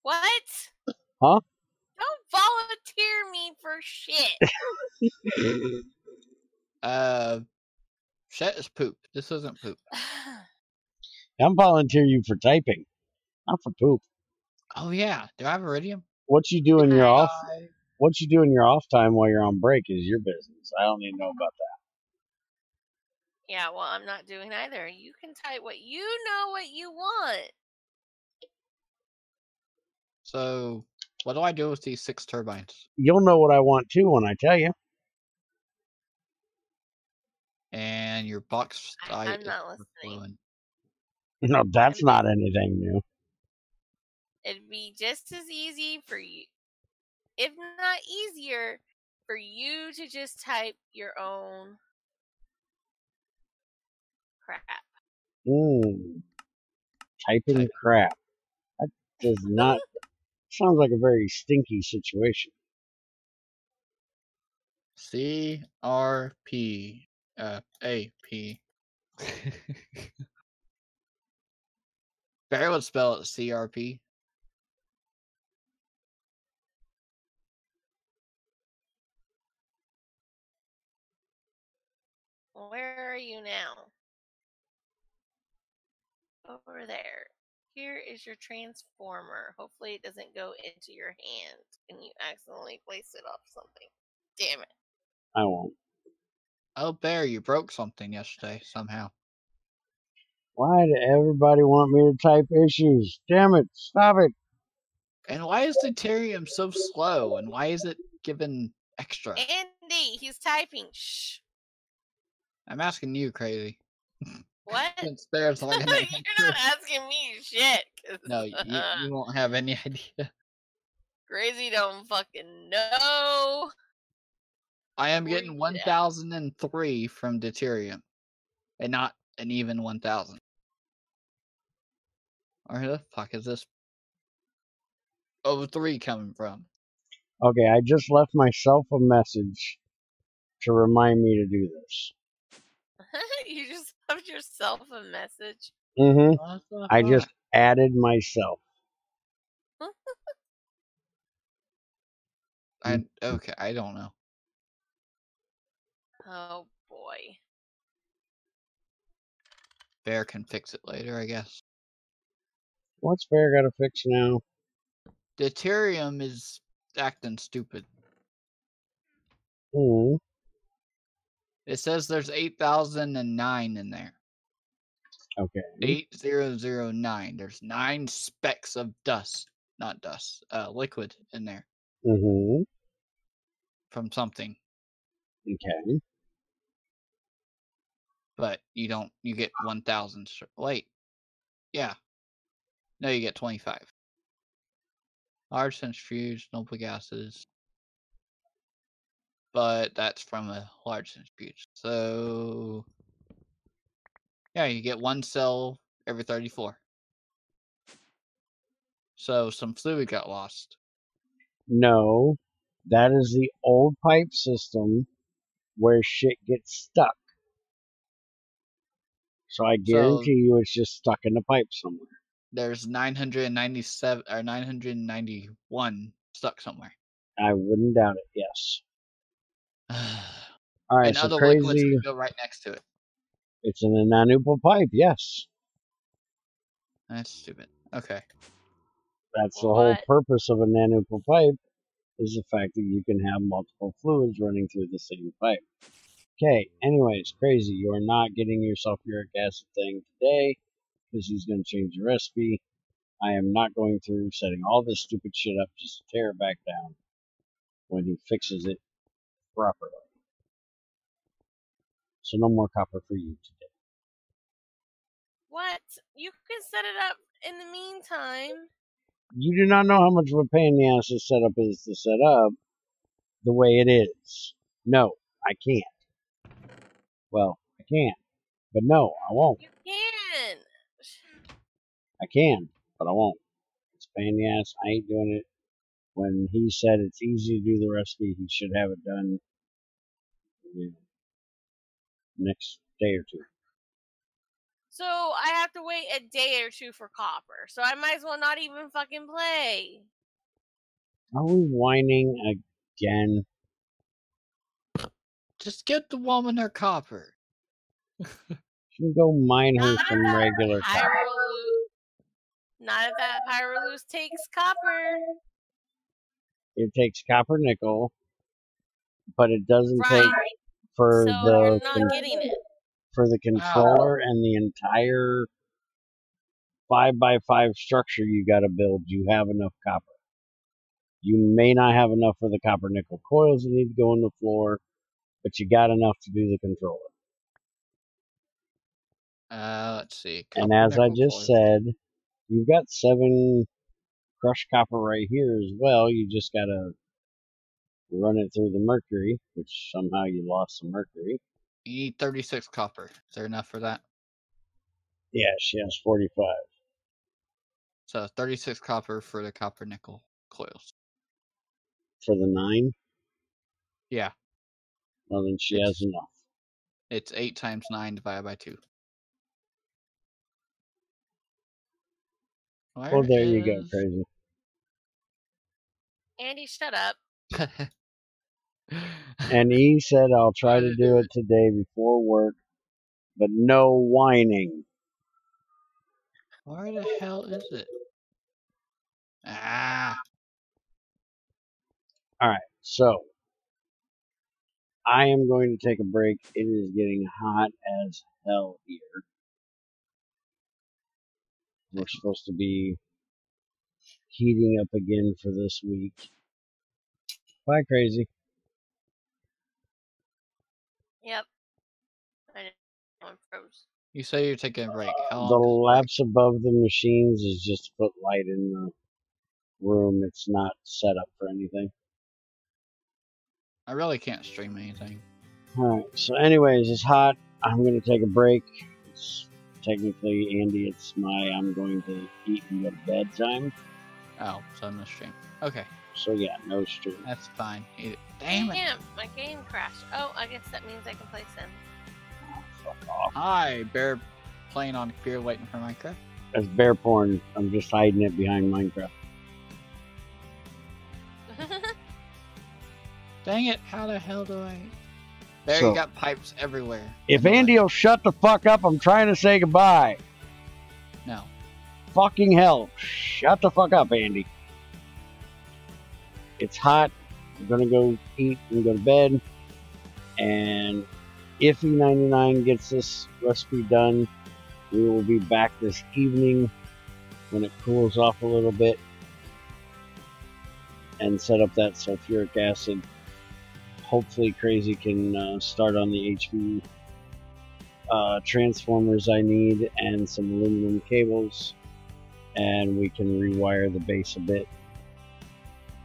What? Huh? Don't volunteer me for shit. Shit is poop. This isn't poop. I'm volunteering you for typing, not for poop. Oh yeah, do I have iridium? What you do in your Hi. off? What you do in your off time while you're on break is your business. I don't need to know about that. Yeah, well, I'm not doing either. You can type what you know what you want. So, what do I do with these 6 turbines? You'll know what I want too when I tell you. And your box I'm not listening. No, that's not anything new. It'd be just as easy for you, if not easier, for you to just type your own crap. Typing crap. That does not. Sounds like a very stinky situation. CRP. AP. Barry would spell it CRP. Where are you now? Over there. Here is your transformer. Hopefully it doesn't go into your hand and you accidentally place it off something. Damn it. I won't. Oh, Bear, you broke something yesterday somehow. Why do everybody want me to type issues? Damn it, stop it. And why is deuterium so slow? And why is it given extra? Andy, he's typing. Shh. I'm asking you, Crazy. What? Since Bear's not gonna You're not asking me shit. No, you won't have any idea. Crazy don't fucking know. I am getting 1003 from deuterium. And not an even 1000. Where the fuck is this 03 coming from? Okay, I just left myself a message to remind me to do this. You just left yourself a message. I just added myself. Okay, I don't know. Oh boy. Bear can fix it later, I guess. What's Bear got to fix now? Deuterium is acting stupid. Hmm. It says there's 8009 in there. Okay. 8009. There's 9 specks of dust, not dust, liquid in there Mm-hmm. from something. Okay. But you get 1,000. Wait. Yeah. No, you get 25. Large centrifuge, noble gases. But that's from a large centrifuge. So, yeah, you get 1 cell every 34. So some fluid got lost. No, that is the old pipe system where shit gets stuck. So I guarantee you it's just stuck in the pipe somewhere. There's 997 or 991 stuck somewhere. I wouldn't doubt it, yes. All right, And so other liquids crazy. could go right next to it. It's in a non-oopal pipe, yes. That's stupid. Okay. That's the What? whole purpose of a non-oopal pipe, is the fact that you can have multiple fluids running through the same pipe. Okay, anyways, crazy. You are not getting your sulfuric acid thing today because he's going to change the recipe. I am not going through setting all this stupid shit up just to tear it back down when he fixes it properly. So no more copper for you today. What? You can set it up in the meantime. You do not know how much of a pain in the ass this setup is to set up the way it is. No, I can't. Well, I can. But no, I won't. You can. I can, but I won't. It's a pain in the ass. I ain't doing it. When he said it's easy to do the recipe, he should have it done next day or two. So I have to wait a day or two for copper. So I might as well not even fucking play. Are we whining again? Just get the woman her copper. She can go mine her Not some if that regular copper. Not if that Pyroluce takes copper. It takes copper nickel, but it doesn't Right. take for So you're not getting it. For the controller and the entire 5x5 structure you got to build. You have enough copper. You may not have enough for the copper nickel coils that need to go in the floor, but you got enough to do the controller. Let's see. And as I just said, you've got 7 crushed copper right here as well. You just got to run it through the mercury, which somehow you lost some mercury. You need 36 copper. Is there enough for that? Yeah, she has 45. So 36 copper for the copper nickel coils. For the 9? Yeah. Well, then she has enough. It's 8 times 9 divided by 2. Well, there you go, crazy. Andy, shut up. And he said, I'll try to do it today before work, but no whining. Where the hell is it? Ah. All right, so I am going to take a break. It is getting hot as hell here. We're supposed to be heating up again for this week. Bye, crazy. Yep. I know. I'm froze. You say you're taking a break. How The long? laps above the machines is just to put light in the room. It's not set up for anything. I really can't stream anything. Alright, so anyways, it's hot. I'm going to take a break. It's technically, Andy, it's I'm going to eat and go to bed time. Oh, so no stream. Okay. So yeah, no stream. That's fine. Damn it. Damn, my game crashed. Oh, I guess that means I can play Sims. Oh, fuck off. Hi, Bear playing on computer waiting for Minecraft. That's bear porn. I'm just hiding it behind Minecraft. Dang it, how the hell do I... There, So, you got pipes everywhere. If Andy will shut the fuck up, I'm trying to say goodbye. No. Fucking hell. Shut the fuck up, Andy. It's hot. I'm gonna go eat and go to bed. And if E99 gets this recipe done, We will be back this evening when it cools off a little bit and set up that sulfuric acid. Hopefully Crazy can start on the HV transformers I need and some aluminum cables, and we can rewire the base a bit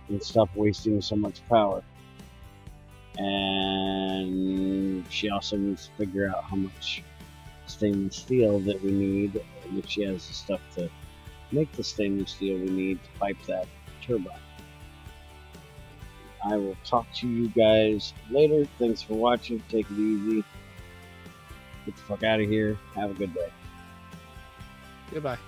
and stop wasting so much power. And she also needs to figure out how much stainless steel that we need, and if she has the stuff to make the stainless steel we need to pipe that turbine. I will talk to you guys later. Thanks for watching. Take it easy. Get the fuck out of here. Have a good day. Goodbye.